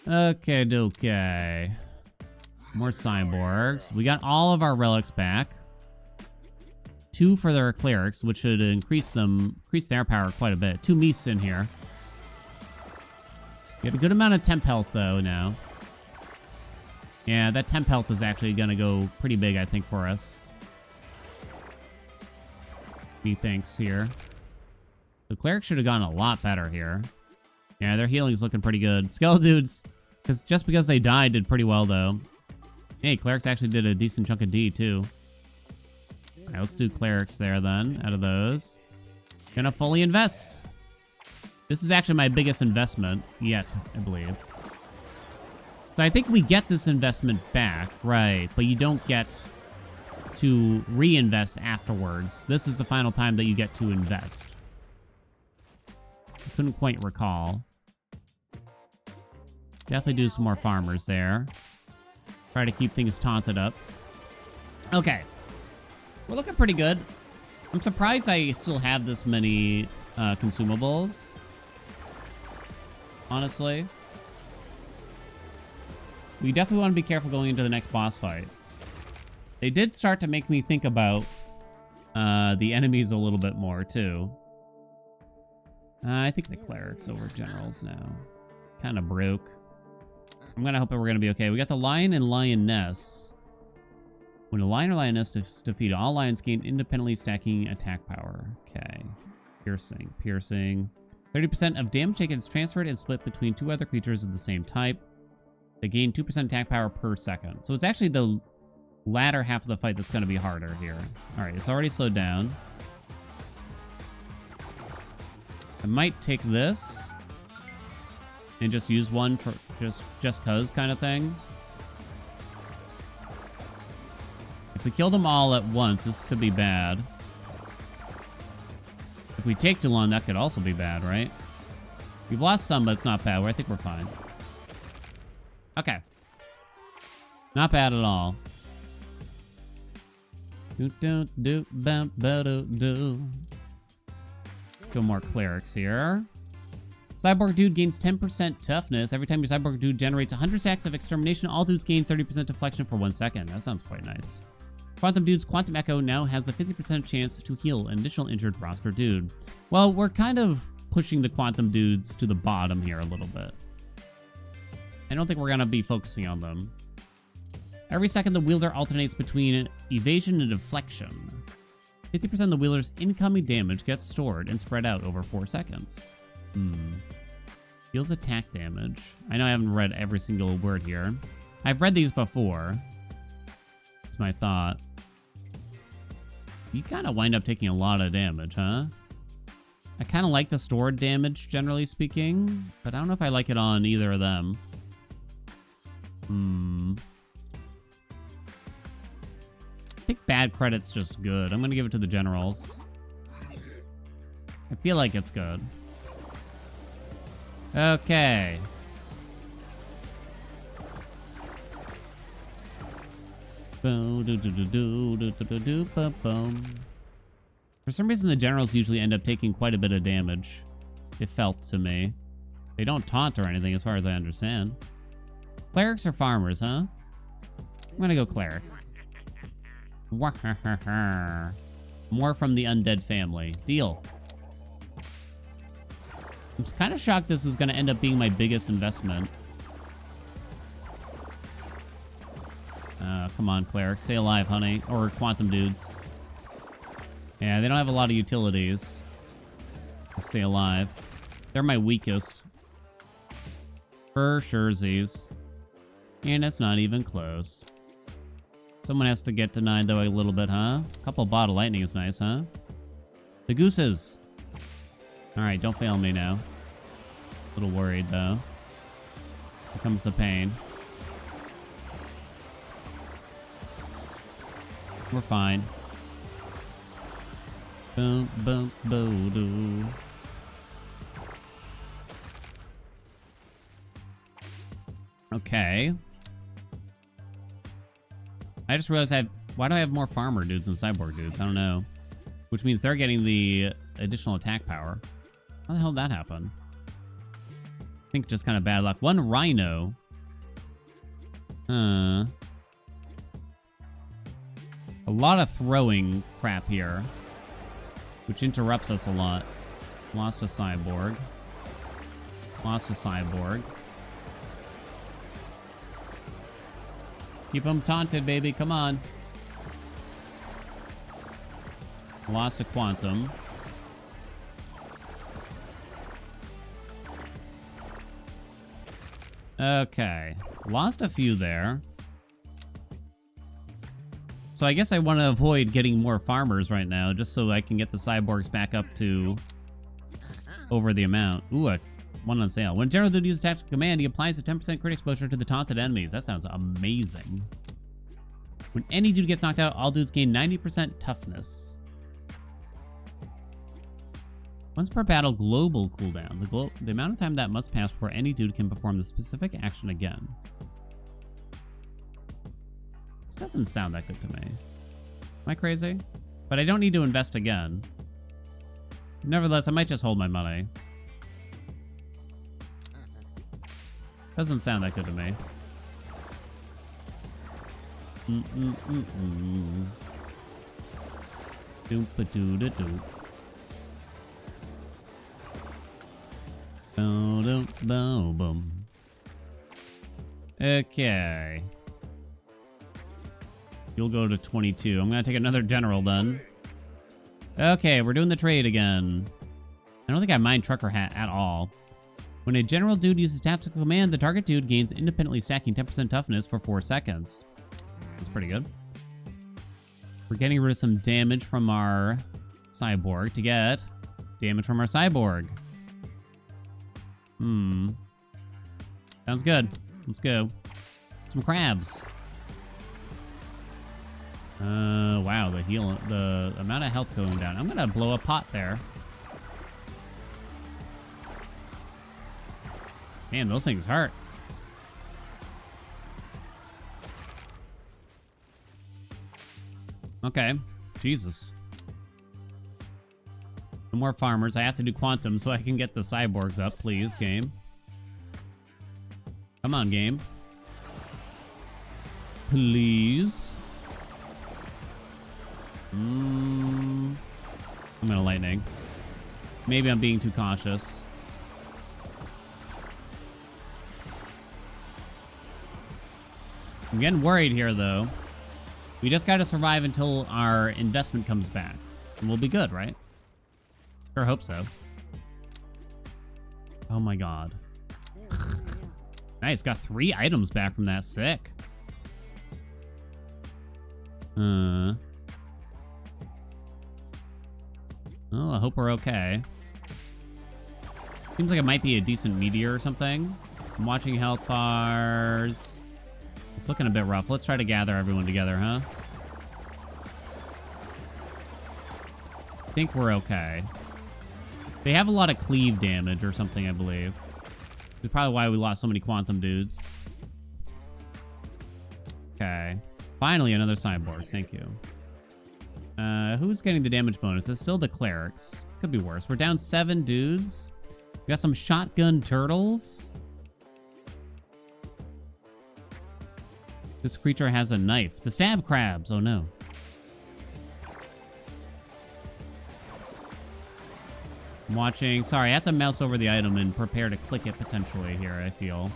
Okay. More cyborgs. We got all of our relics back. 2 for their clerics, which should increase their power quite a bit. 2 meese in here. We have a good amount of temp health though now. Yeah, that temp health is actually gonna go pretty big, I think, for us. Methinks here. The clerics should have gone a lot better here. Yeah, their healing's looking pretty good. Skeledudes, just because they died, did pretty well though. Hey, clerics actually did a decent chunk of D too. Alright, let's do clerics there then, out of those. Gonna fully invest. This is actually my biggest investment yet, I believe. So I think we get this investment back, right, but you don't get to reinvest afterwards. This is the final time that you get to invest. I couldn't quite recall. Definitely do some more farmers there. Try to keep things taunted up. Okay. We're looking pretty good. I'm surprised I still have this many consumables. Honestly. We definitely want to be careful going into the next boss fight. They did start to make me think about the enemies a little bit more, too. I think the clerics over generals now. Kind of broke. I'm going to hope that we're going to be okay. We got the lion and lioness. When a lion or lioness is defeated, all lions gain independently stacking attack power. Okay. Piercing. 30% of damage taken is transferred and split between 2 other creatures of the same type. They gain 2% attack power per second. So it's actually the latter half of the fight that's going to be harder here. All right, it's already slowed down. I might take this and just use one for just cuz kind of thing. If we kill them all at once, this could be bad. If we take too long, that could also be bad, right? We've lost some, but it's not bad. I think we're fine. Okay. Not bad at all. Let's go more clerics here. Cyborg Dude gains 10% toughness. Every time your Cyborg Dude generates 100 stacks of extermination, all dudes gain 30% deflection for 1 second. That sounds quite nice. Quantum Dude's Quantum Echo now has a 50% chance to heal an additional injured roster dude. Well, we're kind of pushing the Quantum Dudes to the bottom here a little bit. I don't think we're going to be focusing on them. Every second, the wielder alternates between evasion and deflection. 50% of the wielder's incoming damage gets stored and spread out over 4 seconds. Deals attack damage. I know I haven't read every single word here. I've read these before. That's my thought. You kind of wind up taking a lot of damage, huh? I kind of like the stored damage, generally speaking, but I don't know if I like it on either of them. I think bad credit's just good. I'm going to give it to the generals. I feel like it's good. Okay. For some reason, the generals usually end up taking quite a bit of damage. It felt to me. They don't taunt or anything, as far as I understand. Clerics or farmers, huh? I'm gonna go cleric. More from the undead family. Deal. I'm kind of shocked this is gonna end up being my biggest investment. Come on, cleric. Stay alive, honey. Or quantum dudes. Yeah, they don't have a lot of utilities to stay alive. They're my weakest. For surezies. And it's not even close. Someone has to get denied, though, a little bit, huh? A couple of bottle lightning is nice, huh? The gooses. Alright, don't fail me now. A little worried, though. Here comes the pain. We're fine. Boom, boom, boom, doo. Okay. I just realized why do I have more farmer dudes than cyborg dudes? I don't know. Which means they're getting the additional attack power. How the hell did that happen? I think just kind of bad luck. One rhino. A lot of throwing crap here, which interrupts us a lot. Lost a cyborg. Lost a cyborg. Keep them taunted, baby. Come on. Lost a quantum. Okay. Lost a few there. So I guess I want to avoid getting more farmers right now, just so I can get the cyborgs back up to over the amount. Ooh, one on sale. When General Dude uses tactical command, he applies a 10% crit exposure to the taunted enemies. That sounds amazing. When any dude gets knocked out, all dudes gain 90% toughness. Once per battle, global cooldown. The amount of time that must pass before any dude can perform the specific action again. This doesn't sound that good to me. Am I crazy? But I don't need to invest again. Nevertheless, I might just hold my money. Doesn't sound that good to me. Doop-a-doo-da-doo. Boom. Okay. You'll go to 22. I'm gonna take another general then. Okay, we're doing the trade again. I don't think I mind trucker hat at all. When a general dude uses tactical command, the target dude gains independently stacking 10% toughness for 4 seconds. That's pretty good. We're getting rid of some damage from our cyborg to get damage from our cyborg. Sounds good. Let's go. Some crabs. Wow, the amount of health going down. I'm gonna blow a pot there. Man, those things hurt. Okay. Jesus. No more farmers. I have to do quantum so I can get the cyborgs up, please, game. Come on, game. Please. I'm gonna lightning. Maybe I'm being too cautious. I'm getting worried here, though. We just gotta survive until our investment comes back. And we'll be good, right? Sure hope so. Oh my god. Nice, got 3 items back from that. Sick. Well, I hope we're okay. Seems like it might be a decent meteor or something. I'm watching health bars. It's looking a bit rough. Let's try to gather everyone together, huh? I think we're okay. They have a lot of cleave damage or something, I believe. That's probably why we lost so many quantum dudes. Okay. Finally, another cyborg. Thank you. Who's getting the damage bonus? It's still the clerics. Could be worse. We're down 7 dudes. We got some shotgun turtles. This creature has a knife. The stab crabs. Oh no. I'm watching. Sorry, I have to mouse over the item and prepare to click it potentially here, I feel.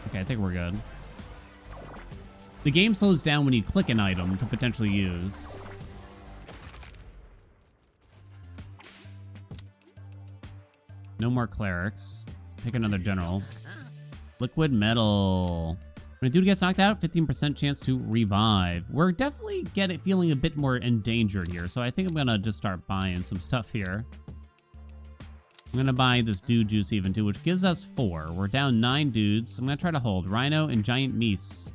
Okay, I think we're good. The game slows down when you click an item to potentially use. No more clerics. Take another general. Liquid metal. When a dude gets knocked out, 15% chance to revive. We're definitely feeling a bit more endangered here, so I think I'm gonna just start buying some stuff here. I'm gonna buy this dude juice even too, which gives us 4. We're down 9 dudes. I'm gonna try to hold Rhino and Giant Meese.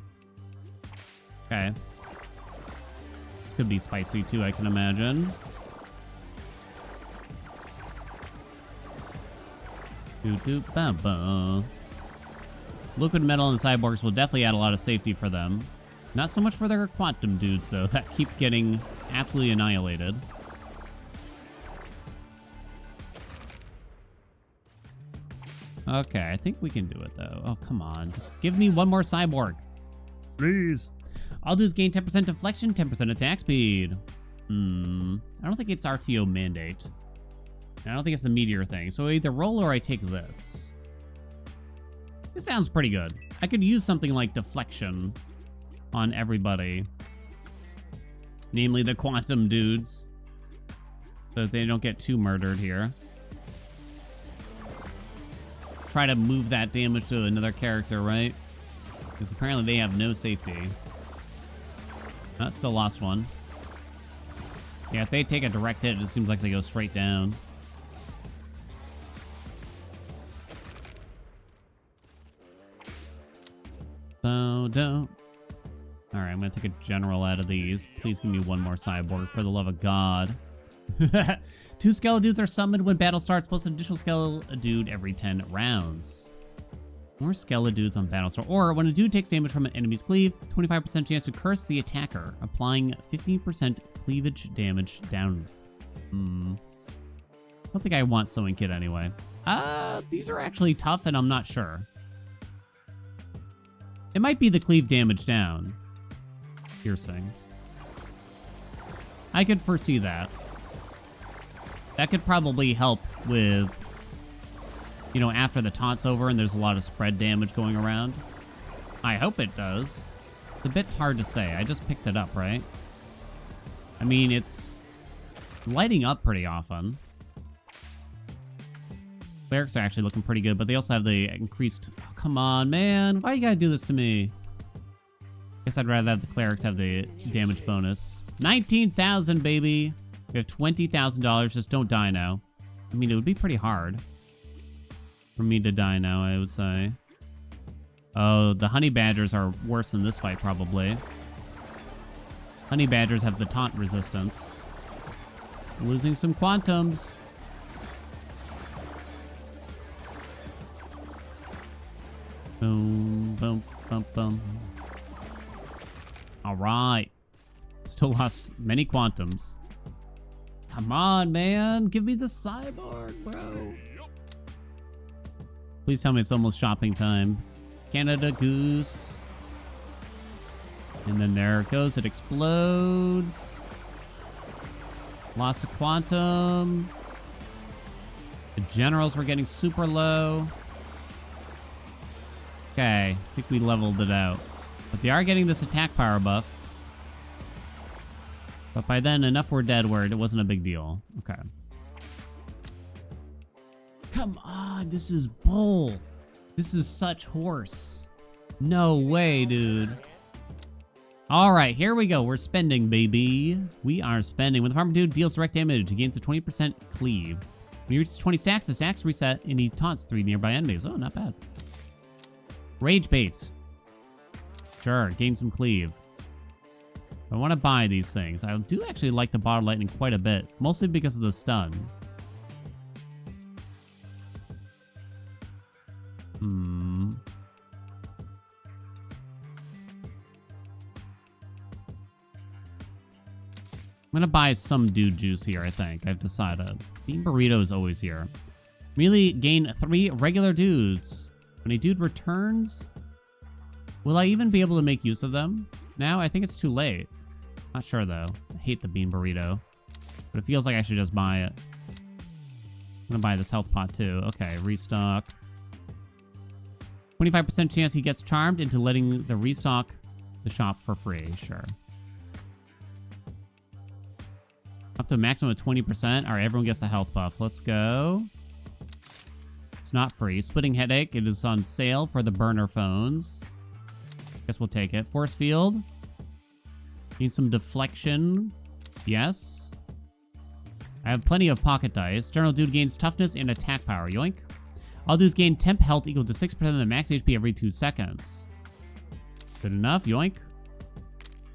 Okay. This could be spicy too, I can imagine. Doo-doo-ba-ba. Liquid metal and cyborgs will definitely add a lot of safety for them. Not so much for their quantum dudes, though, that keep getting absolutely annihilated. Okay, I think we can do it, though. Oh, come on. Just give me one more cyborg. Please. All dudes gain 10% deflection, 10% attack speed. I don't think it's RTO mandate. I don't think it's the meteor thing. So I either roll or I take this. This sounds pretty good. I could use something like deflection on everybody. Namely the quantum dudes. So that they don't get too murdered here. Try to move that damage to another character, right? Because apparently they have no safety. Still lost one. Yeah, if they take a direct hit, it just seems like they go straight down. Alright, I'm gonna take a general out of these. Please give me one more cyborg, for the love of God. 2 Skeledudes are summoned when battle starts, plus an additional Skeledude every 10 rounds. More Skeledudes on battle start. Or when a dude takes damage from an enemy's cleave, 25% chance to curse the attacker, applying 15% cleavage damage down. I don't think I want Sewing Kit anyway. These are actually tough, and I'm not sure. It might be the cleave damage down. Piercing. I could foresee that. That could probably help with, you know, after the taunt's over and there's a lot of spread damage going around. I hope it does. It's a bit hard to say. I just picked it up, right? I mean, it's lighting up pretty often. Clerics are actually looking pretty good, but they also have the increased... Oh, come on, man. Why you gotta do this to me? Guess I'd rather have the clerics have the damage bonus. 19,000, baby. We have $20,000. Just don't die now. I mean, it would be pretty hard for me to die now, I would say. Oh, the honey badgers are worse than this fight, probably. Honey badgers have the taunt resistance. Losing some quantums. Boom, boom, boom, boom. All right. Still lost many quantums. Come on, man. Give me the cyborg, bro. Please tell me it's almost shopping time. Canada Goose. And then there it goes. It explodes. Lost a quantum. The generals were getting super low. Okay, I think we leveled it out. But they are getting this attack power buff. But by then, enough were dead where it wasn't a big deal. Okay. Come on, this is bull. This is such horse. No way, dude. All right, here we go. We're spending, baby. We are spending. When the farmer dude deals direct damage, he gains a 20% cleave. When he reaches 20 stacks, the stacks reset, and he taunts 3 nearby enemies. Oh, not bad. Rage bait. Sure, gain some cleave. I want to buy these things. I do actually like the bottle lightning quite a bit, mostly because of the stun. I'm gonna buy some dude juice here, I think. I've decided. Bean burrito is always here. Really gain 3 regular dudes. When a dude returns, will I even be able to make use of them? Now, I think it's too late. Not sure, though. I hate the bean burrito. But it feels like I should just buy it. I'm gonna buy this health pot, too. Okay, restock. 25% chance he gets charmed into letting the restock the shop for free. Sure. Up to a maximum of 20%. All right, everyone gets a health buff. Let's go. It's not free. Splitting headache. It is on sale for the burner phones. Guess we'll take it. Force field. Need some deflection. Yes. I have plenty of pocket dice. General dude gains toughness and attack power. Yoink. All dudes gain temp health equal to 6% of the max HP every 2 seconds. Good enough. Yoink.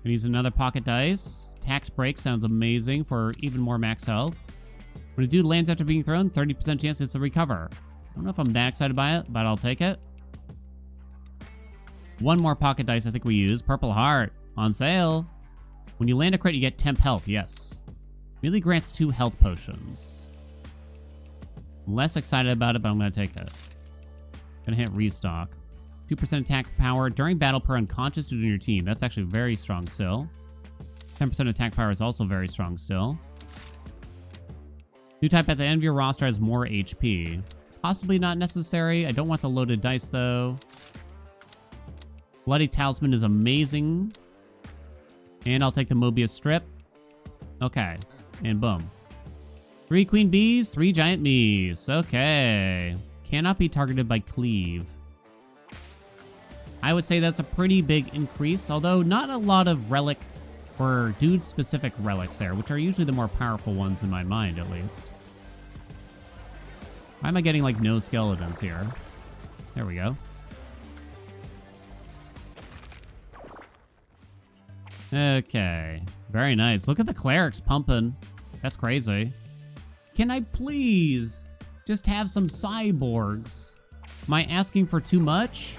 Can use another pocket dice. Tax break sounds amazing for even more max health. When a dude lands after being thrown, 30% chance to recover. I don't know if I'm that excited by it, but I'll take it. One more pocket dice I think we use. Purple heart. On sale. When you land a crit, you get temp health. Yes. Merely grants 2 health potions. Less excited about it, but I'm going to take it. Gonna hit restock. 2% attack power during battle per unconscious dude in your team. That's actually very strong still. 10% attack power is also very strong still. New type at the end of your roster has more HP. Possibly not necessary. I don't want the loaded dice, though. Bloody Talisman is amazing. And I'll take the Mobius strip. Okay. And boom. 3 queen bees, 3 giant bees. Okay. Cannot be targeted by cleave. I would say that's a pretty big increase, although not a lot of relic or dude-specific relics there, which are usually the more powerful ones in my mind, at least. Why am I getting, like, no skeletons here? There we go. Okay. Very nice. Look at the clerics pumping. That's crazy. Can I please just have some cyborgs? Am I asking for too much?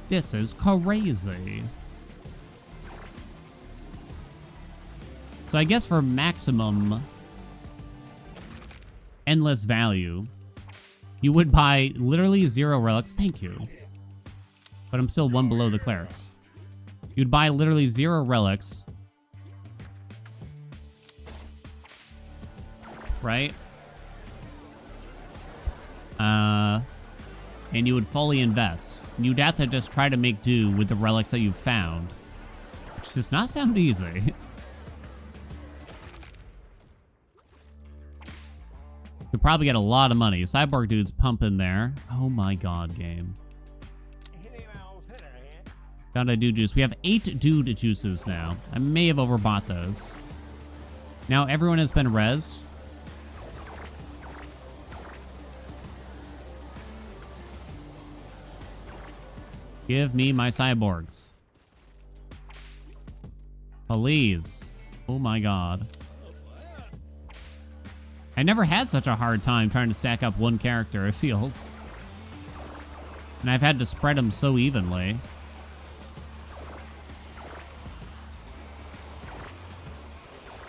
This is crazy. So I guess for maximum endless value, you would buy literally 0 relics. Thank you. But I'm still 1 below the clerics. You'd buy literally 0 relics. Right? And you would fully invest. You'd have to just try to make do with the relics that you've found. Which does not sound easy. You'd probably get a lot of money. Cyborg dude's pumping there. Oh my god, game. Found a dude juice. We have 8 dude juices now. I may have overbought those. Now everyone has been rezzed. Give me my cyborgs. Please. Oh my god. I never had such a hard time trying to stack up one character, it feels. And I've had to spread them so evenly.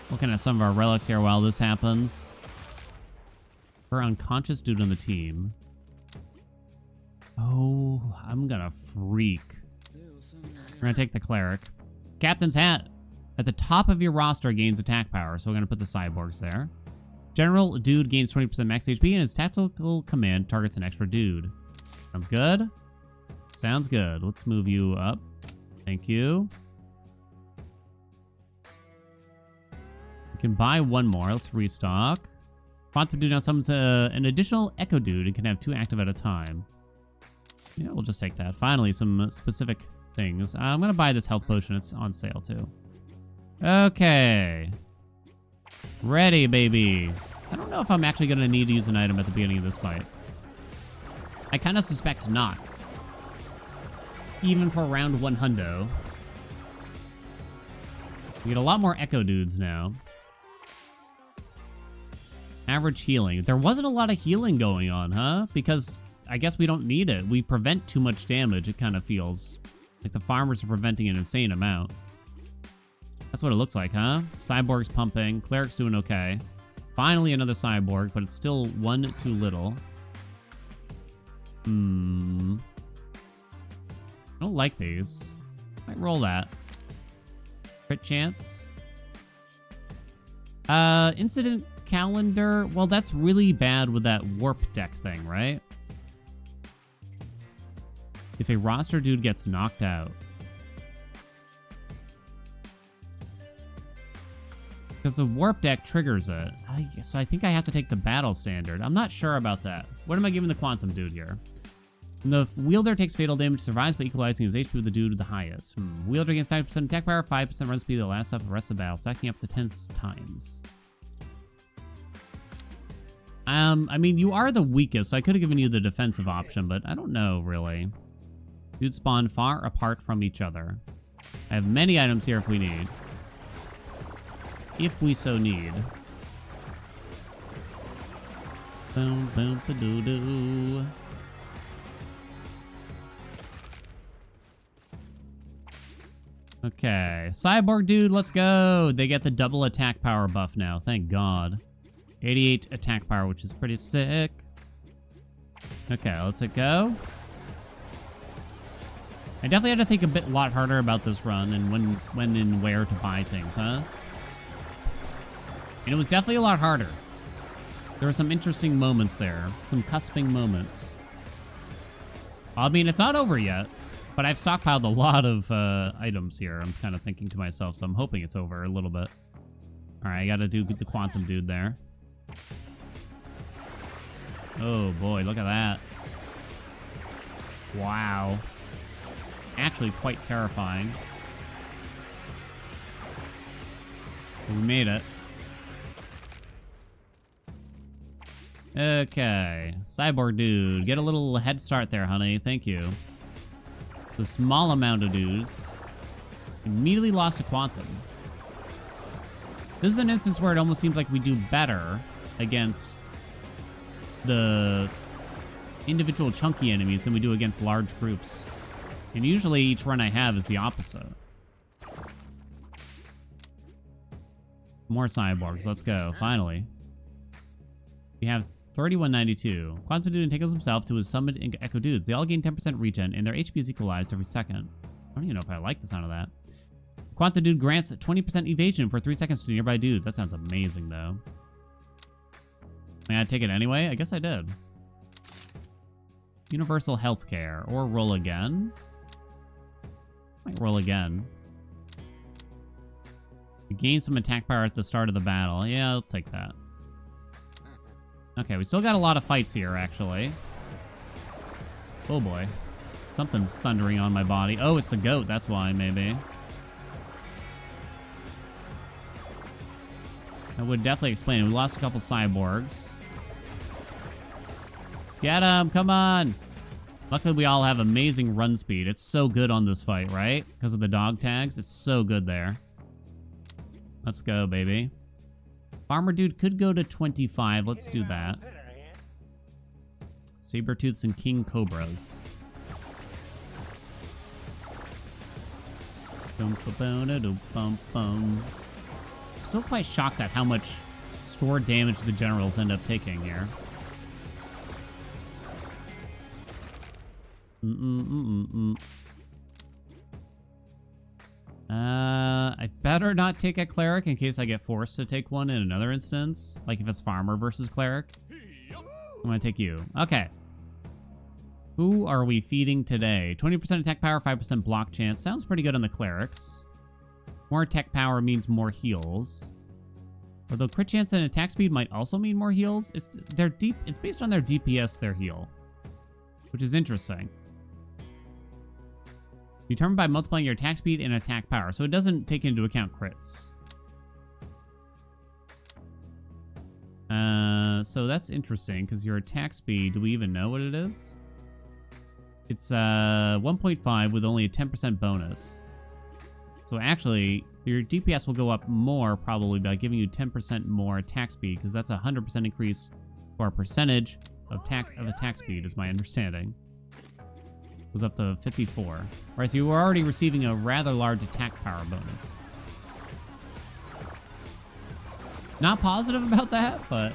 Looking at some of our relics here while this happens. We're unconscious dude on the team. Oh, I'm gonna freak. We're gonna take the cleric. Captain's hat. At the top of your roster gains attack power, so we're gonna put the cyborgs there. General dude gains 20% max HP, and his tactical command targets an extra dude. Sounds good. Sounds good. Let's move you up. Thank you. We can buy 1 more. Let's restock. Quantum dude now summons an additional echo dude and can have 2 active at a time. Yeah, we'll just take that. Finally, some specific things. I'm going to buy this health potion. It's on sale, too. Okay. Ready, baby. I don't know if I'm actually going to need to use an item at the beginning of this fight. I kind of suspect not. Even for round 100. We get a lot more echo dudes now. Average healing. There wasn't a lot of healing going on, huh? Because I guess we don't need it. We prevent too much damage, it kind of feels. Like the farmers are preventing an insane amount. That's what it looks like, huh? Cyborg's pumping. Cleric's doing okay. Finally another cyborg, but it's still 1 too little. Hmm. I don't like these. Might roll that. Crit chance. Incident calendar. Well, that's really bad with that warp deck thing, right? If a roster dude gets knocked out. Because the warp deck triggers it. So I think I have to take the battle standard. I'm not sure about that. What am I giving the quantum dude here? The wielder takes fatal damage, survives by equalizing his HP with the dude with the highest. Wielder gains 5% attack power, 5% run speed that lasts up the rest of the battle, stacking up to 10 times. I mean, you are the weakest, so I could have given you the defensive option, but I don't know, really. Dudes spawn far apart from each other. I have many items here if we need. If we so need. Boom, boom, ba-doo-doo. Okay, Cyborg dude, let's go. They get the double attack power buff now, thank God. 88 attack power, which is pretty sick. Okay, let's hit go. I definitely had to think a lot harder about this run and when and where to buy things, huh? And it was definitely a lot harder. There were some interesting moments there, some cusping moments. I mean, it's not over yet. But I've stockpiled a lot of items here. I'm kind of thinking to myself, so I'm hoping it's over a little bit. All right, I got to do the quantum dude there. Oh, boy, look at that. Wow. Actually quite terrifying. We made it. Okay. Cyborg dude. Get a little head start there, honey. Thank you. A small amount of dudes. Immediately lost to quantum. This is an instance where it almost seems like we do better against the individual chunky enemies than we do against large groups. And usually each run I have is the opposite. More cyborgs. Let's go. Finally. We have 3192. Quantum Dude entangles himself to his summoned Echo Dudes. They all gain 10% regen, and their HP is equalized every second. I don't even know if I like the sound of that. Quantum Dude grants 20% evasion for 3 seconds to nearby dudes. That sounds amazing, though. May I take it anyway? I guess I did. Universal Healthcare. Or roll again. Might roll again. You gain some attack power at the start of the battle. Yeah, I'll take that. Okay, we still got a lot of fights here, actually. Oh, boy. Something's thundering on my body. Oh, it's the goat. That's why, maybe. That would definitely explain it. We lost a couple cyborgs. Get him! Come on! Luckily, we all have amazing run speed. It's so good on this fight, right? Because of the dog tags. It's so good there. Let's go, baby. Farmer dude could go to 25. Let's do that. Sabertooths and King Cobras. Still quite shocked at how much store damage the generals end up taking here. I better not take a cleric in case I get forced to take one in another instance. Like if it's farmer versus cleric. I'm gonna take you. Okay. Who are we feeding today? 20% attack power, 5% block chance. Sounds pretty good on the clerics. More attack power means more heals. Although crit chance and attack speed might also mean more heals. It's based on their DPS, their heal. Which is interesting. Determined by multiplying your attack speed and attack power. So it doesn't take into account crits. So that's interesting, because your attack speed, do we even know what it is? It's 1.5 with only a 10% bonus. So actually, your DPS will go up more probably by giving you 10% more attack speed, because that's a 100% increase for a percentage of attack speed, is my understanding. It was up to 54. All right, so you were already receiving a rather large attack power bonus. Not positive about that, but...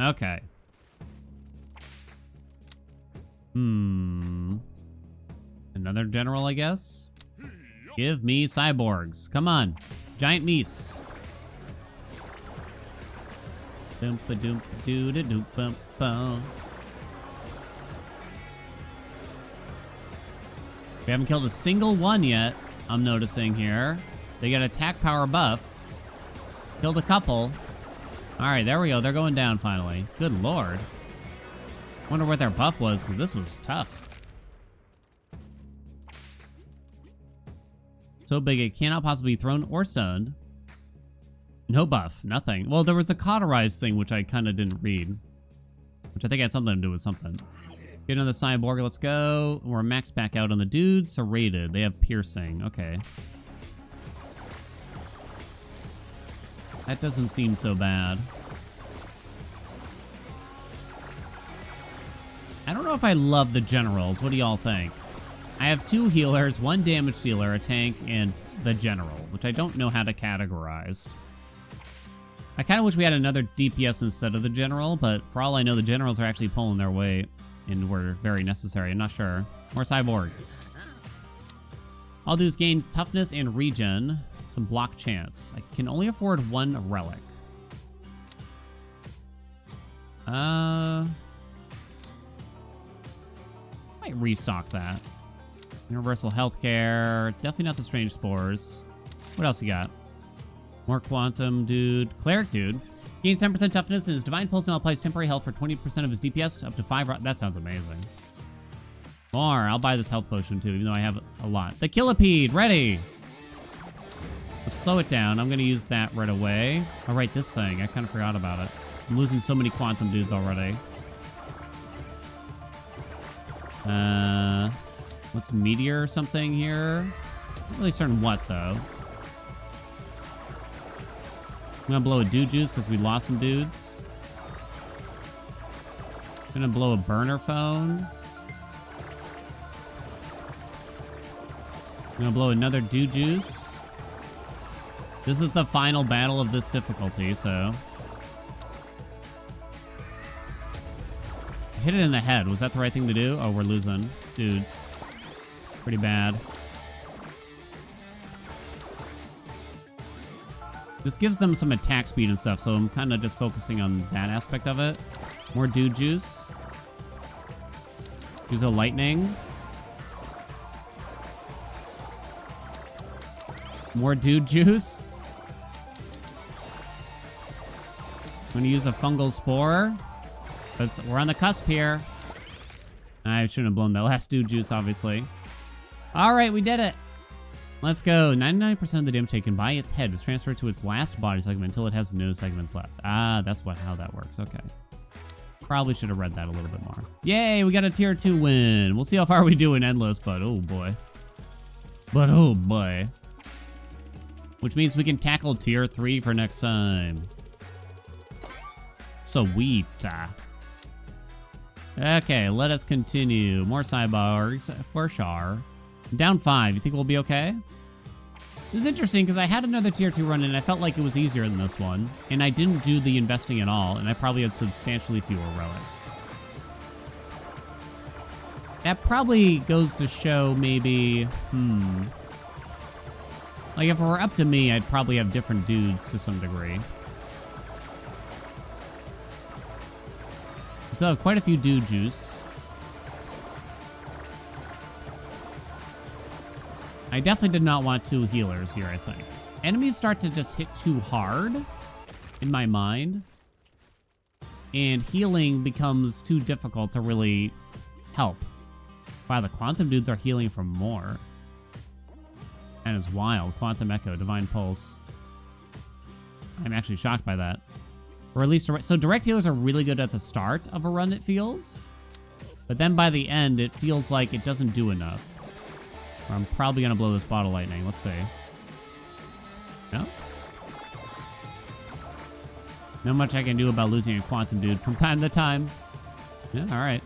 Okay. Another general, I guess? Give me cyborgs. Come on. Giant meese. Doompa-doompa-doo-da-doompa-bum. We haven't killed a single one yet, I'm noticing here. They got attack power buff. Killed a couple. Alright, there we go. They're going down finally. Good lord. Wonder what their buff was, because this was tough. So big it cannot possibly be thrown or stunned. No buff. Nothing. Well, there was a cauterized thing, which I kind of didn't read. Which I think had something to do with something. Get another cyborg. Let's go. We're maxed back out on the dudes. Serrated. They have piercing. Okay. That doesn't seem so bad. I don't know if I love the generals. What do y'all think? I have 2 healers, 1 damage dealer, a tank, and the general, which I don't know how to categorize. I kind of wish we had another DPS instead of the general, but for all I know, the generals are actually pulling their weight and were very necessary. I'm not sure. More cyborg. All dudes gain toughness and regen. Some block chance. I can only afford 1 relic. Might restock that. Universal healthcare. Definitely not the strange spores. What else you got? More quantum dude. Cleric dude. Gains 10% toughness and his divine pulse now applies temporary health for 20% of his DPS up to 5. That sounds amazing. More. I'll buy this health potion too, even though I have a lot. The Killipede. Ready. Let's slow it down. I'm going to use that right away. All right, this thing. I kind of forgot about it. I'm losing so many quantum dudes already. What's meteor or something here? Not really certain what, though. I'm gonna blow a dude juice because we lost some dudes. I'm gonna blow a burner phone. I'm gonna blow another dude juice. This is the final battle of this difficulty, so. Hit it in the head. Was that the right thing to do? Oh, we're losing dudes. Pretty bad. This gives them some attack speed and stuff, so I'm kind of just focusing on that aspect of it. More dude juice. Use a lightning. More dude juice. I'm going to use a fungal spore. Because we're on the cusp here. I shouldn't have blown that last dude juice, obviously. All right, we did it. Let's go. 99% of the damage taken by its head is transferred to its last body segment until it has no segments left. Ah, that's how that works. Okay. Probably should have read that a little bit more. Yay, we got a tier 2 win. We'll see how far we do in Endless, but oh boy. But oh boy. Which means we can tackle tier 3 for next time. Sweet. Okay, let us continue. More cyborgs for Char. Down 5. You think we'll be okay? This is interesting because I had another tier 2 run and I felt like it was easier than this one. And I didn't do the investing at all. And I probably had substantially fewer relics. That probably goes to show maybe... Like if it were up to me, I'd probably have different dudes to some degree. We still have quite a few dude juice. I definitely did not want 2 healers here, I think. Enemies start to just hit too hard, in my mind. And healing becomes too difficult to really help. Wow, the quantum dudes are healing from more. That is wild. Quantum Echo, Divine Pulse. I'm actually shocked by that. Or at least, so direct healers are really good at the start of a run, it feels. But then by the end, it feels like it doesn't do enough. Or I'm probably going to blow this bottle lightning. Let's see. No? Not much I can do about losing a quantum dude from time to time. Yeah, all right.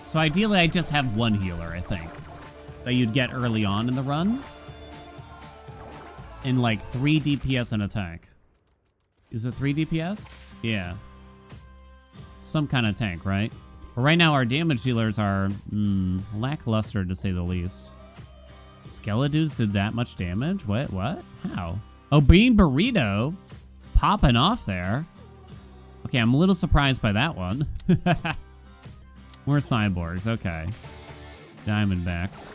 So ideally, I just have one healer, I think, that you'd get early on in the run. In like 3 DPS and attack. Is it 3 DPS? Yeah. Some kind of tank, right? But right now, our damage dealers are lackluster, to say the least. Skeledudes did that much damage? What? How? Oh, Bean Burrito popping off there. Okay, I'm a little surprised by that one. More cyborgs, okay. Diamondbacks.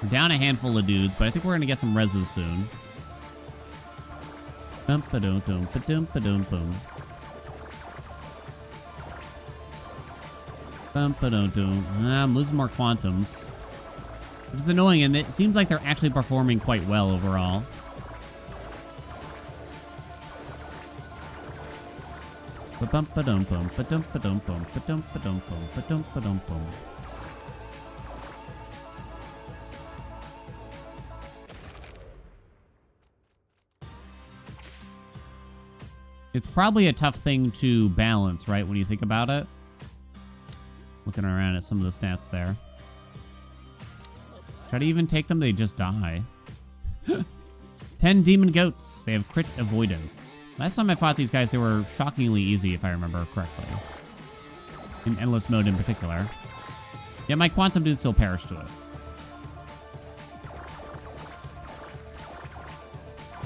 We're down a handful of dudes, but I think we're gonna get some reses soon. Bum-ba-dum-dum-ba-dum-ba-dum-bum. Bum-ba-dum-dum. I'm losing more quantums. Which is annoying, and it seems like they're actually performing quite well overall. Ba-dum-ba-dum-bum, ba-dum-ba-dum-bum, ba-dum-ba-dum-bum, ba-dum-ba-dum-bum. It's probably a tough thing to balance, right, when you think about it? Looking around at some of the stats there. Try to even take them, they just die. 10 demon goats. They have crit avoidance. Last time I fought these guys, they were shockingly easy, if I remember correctly. In endless mode in particular. Yet my quantum dude still perished to it.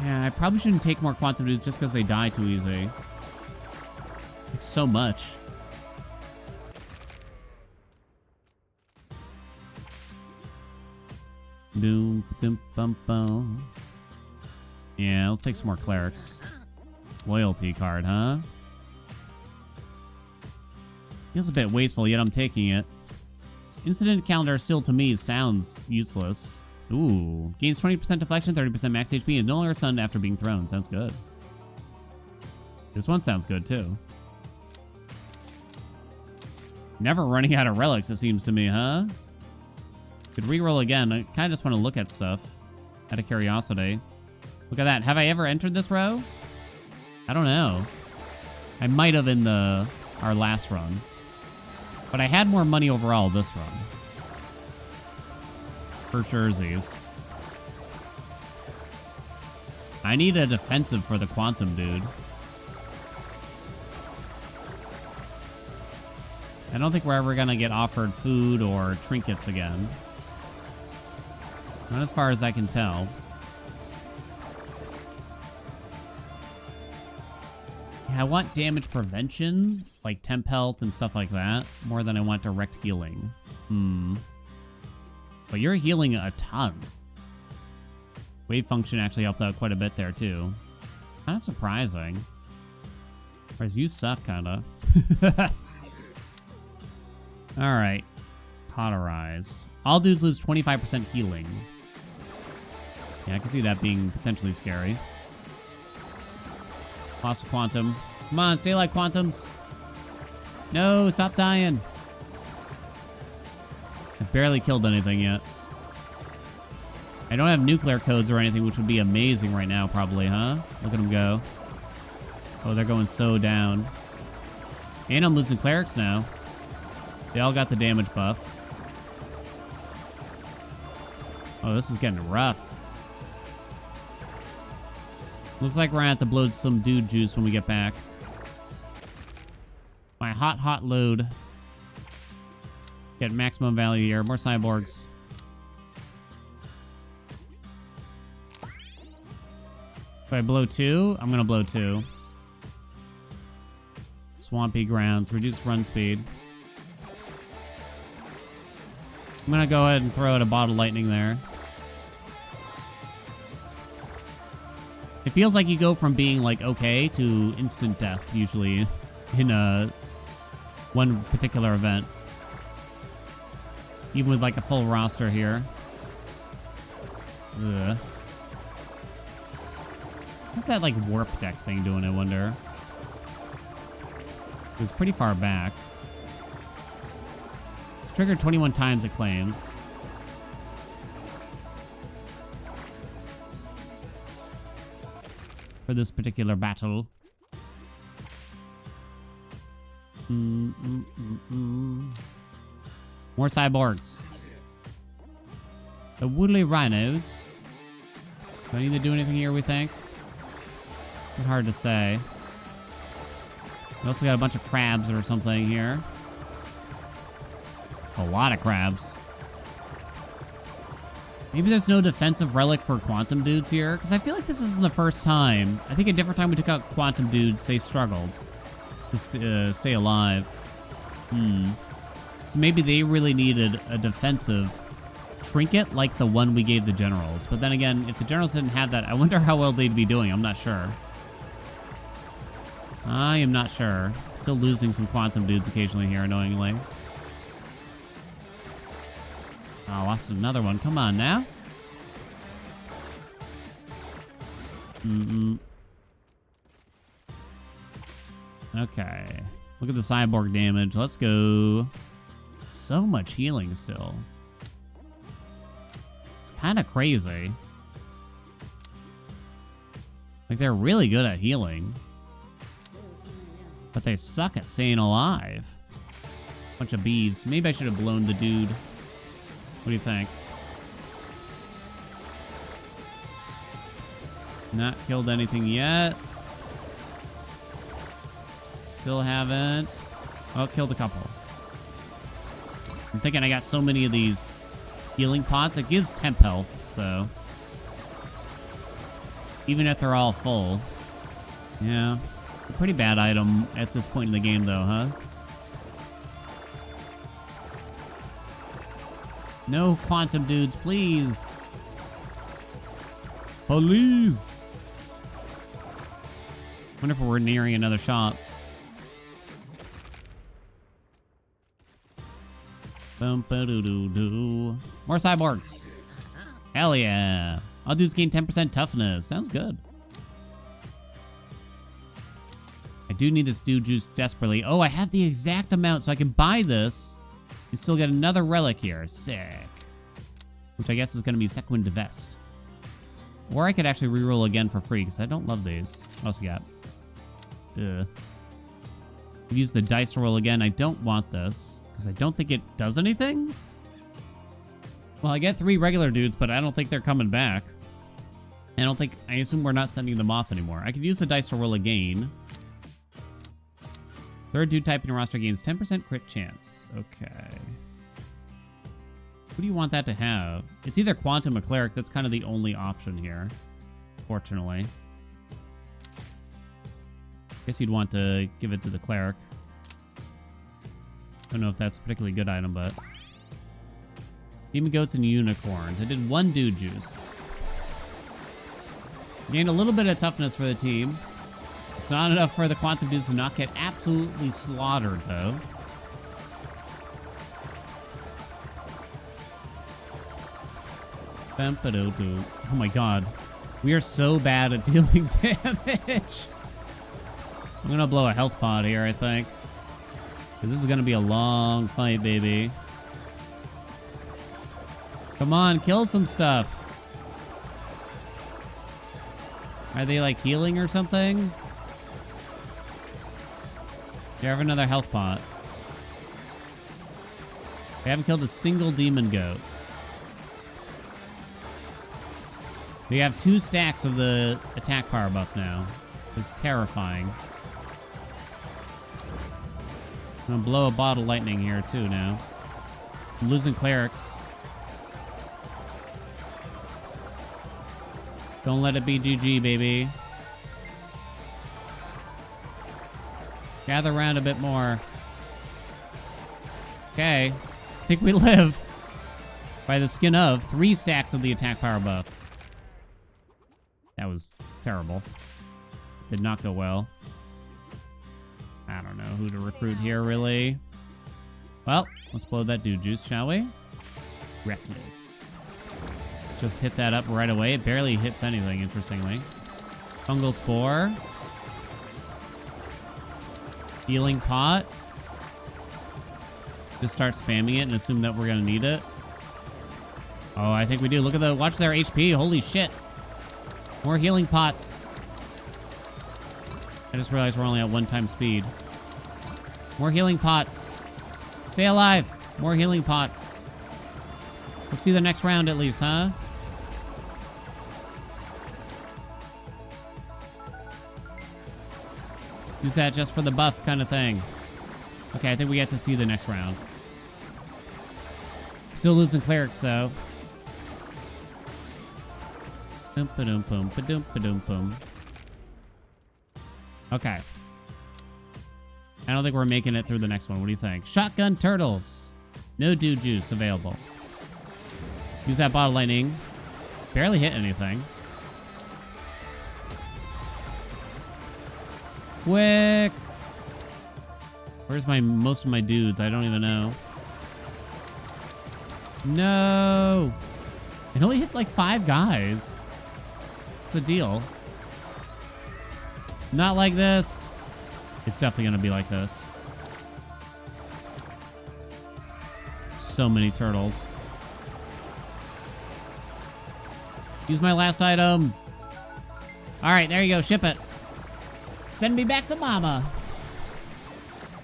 Yeah, I probably shouldn't take more quantum dudes just because they die too easy. Like, so much. Boom, boom, bum, bum. Yeah, let's take some more clerics. Loyalty card, huh? Feels a bit wasteful, yet I'm taking it. This incident calendar still, to me, sounds useless. Ooh. Gains 20% deflection, 30% max HP, and no longer stunned after being thrown. Sounds good. This one sounds good, too. Never running out of relics, it seems to me, huh? Could reroll again. I kind of just want to look at stuff out of curiosity. Look at that. Have I ever entered this row? I don't know. I might have in our last run. But I had more money overall this run. For surezies. I need a defensive for the quantum, dude. I don't think we're ever going to get offered food or trinkets again. Not as far as I can tell. Yeah, I want damage prevention, like temp health and stuff like that, more than I want direct healing. But you're healing a ton. Wave function actually helped out quite a bit there, too. Kind of surprising. Whereas you suck, kind of. Alright. Cauterized. All dudes lose 25% healing. Yeah, I can see that being potentially scary. Lost a quantum. Come on, stay like quantums. No, stop dying. I've barely killed anything yet. I don't have nuclear codes or anything, which would be amazing right now, probably, huh? Look at them go. Oh, they're going so down. And I'm losing clerics now. They all got the damage buff. Oh, this is getting rough. Looks like we're gonna have to blow some dude juice when we get back. My hot load. Get maximum value here. More cyborgs. If I blow 2, I'm gonna blow 2. Swampy grounds. Reduce run speed. I'm gonna go ahead and throw out a bottle lightning there. It feels like you go from being like okay to instant death usually in one particular event. Even with like a full roster here. Ugh. What's that like warp deck thing doing, I wonder? It was pretty far back. It's triggered 21 times, it claims. For this particular battle. More cyborgs. The woodly rhinos. Do I need to do anything here, we think? It's hard to say. We also got a bunch of crabs or something here. It's a lot of crabs. Maybe there's no defensive relic for quantum dudes here, because I feel like this isn't the first time. I think a different time we took out quantum dudes, they struggled to stay alive. So maybe they really needed a defensive trinket like the one we gave the generals. But then again, if the generals didn't have that, I wonder how well they'd be doing. I'm not sure. I am not sure. Still losing some quantum dudes occasionally here, annoyingly. Oh, lost another one. Come on now. Okay. Look at the cyborg damage. Let's go. So much healing still. It's kind of crazy. Like, they're really good at healing. But they suck at staying alive. Bunch of bees. Maybe I should have blown the dude. What do you think? Not killed anything yet. Still haven't. Oh, killed a couple. I'm thinking I got so many of these healing pots. It gives temp health, so. Even if they're all full. Yeah. A pretty bad item at this point in the game, though, huh? No quantum dudes, please. Please. Wonder if we're nearing another shop. Bum-ba-doo-doo-doo. More cyborgs. Hell yeah. All dudes gain 10% toughness. Sounds good. I do need this dude juice desperately. Oh, I have the exact amount, so I can buy this and still get another relic here. Sick. Which I guess is going to be Sequin Divest. Or I could actually reroll again for free, because I don't love these. What else you got? Use the dice to roll again. I don't want this, because I don't think it does anything. Well, I get 3 regular dudes, but I don't think they're coming back. I assume we're not sending them off anymore. I could use the dice to roll again. Third dude type in your roster gains 10% crit chance. Okay. Who do you want that to have? It's either Quantum or Cleric. That's kind of the only option here, fortunately. Guess you'd want to give it to the Cleric. Don't know if that's a particularly good item, but... Demon Goats and Unicorns. I did 1 dude juice. Gained a little bit of toughness for the team. It's not enough for the quantum dudes to not get absolutely slaughtered, though. Oh my god. We are so bad at dealing damage. I'm gonna blow a health pod here, I think. Because this is gonna be a long fight, baby. Come on, kill some stuff. Are they, like, healing or something? Do you have another health pot? They haven't killed a single demon goat. We have 2 stacks of the attack power buff now. It's terrifying. I'm gonna blow a bottle of lightning here, too, now. I'm losing clerics. Don't let it be GG, baby. Gather around a bit more. Okay. I think we live. By the skin of 3 stacks of the attack power buff. That was terrible. Did not go well. I don't know who to recruit here, really. Well, let's blow that dude juice, shall we? Reckless. Let's just hit that up right away. It barely hits anything, interestingly. Fungal Spore. Healing Pot. Just start spamming it and assume that we're going to need it. Oh, I think we do. Look at the... Watch their HP. Holy shit. More healing pots. I just realized we're only at 1 time speed. More healing pots. Stay alive. More healing pots. Let's see the next round at least, huh? Use that just for the buff kind of thing. Okay, I think we get to see the next round. Still losing clerics, though. Boom-ba-doom-boom-ba-doom-ba-doom-boom. Okay. I don't think we're making it through the next one. What do you think? Shotgun turtles. No dude juice available. Use that bottle lightning. Barely hit anything. Quick. Where's most of my dudes? I don't even know. No. It only hits like 5 guys. What's the deal? Not like this. It's definitely gonna be like this. So many turtles. Use my last item. All right, there you go. Ship it. Send me back to mama.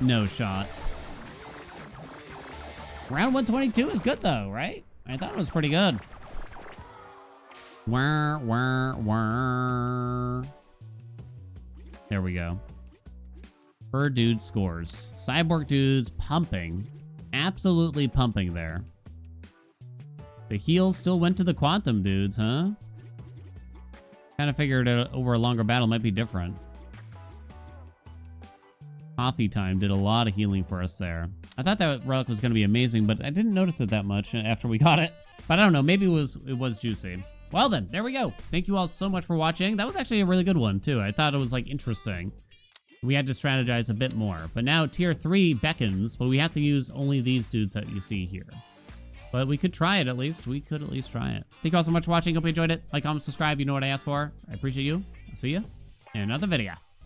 No shot. Round 122 is good though, right? I thought it was pretty good. Wah, wah, wah. There we go. Per dude scores. Cyborg dudes pumping. Absolutely pumping there. The heals still went to the quantum dudes, huh? Kind of figured over a longer battle might be different. Coffee time did a lot of healing for us there. I thought that relic was going to be amazing, but I didn't notice it that much after we got it. But I don't know. Maybe it was juicy. Well then, there we go. Thank you all so much for watching. That was actually a really good one too. I thought it was like interesting. We had to strategize a bit more. But now tier 3 beckons, but we have to use only these dudes that you see here. But we could try it at least. We could at least try it. Thank you all so much for watching. Hope you enjoyed it. Like, comment, subscribe. You know what I asked for. I appreciate you. I'll see you in another video.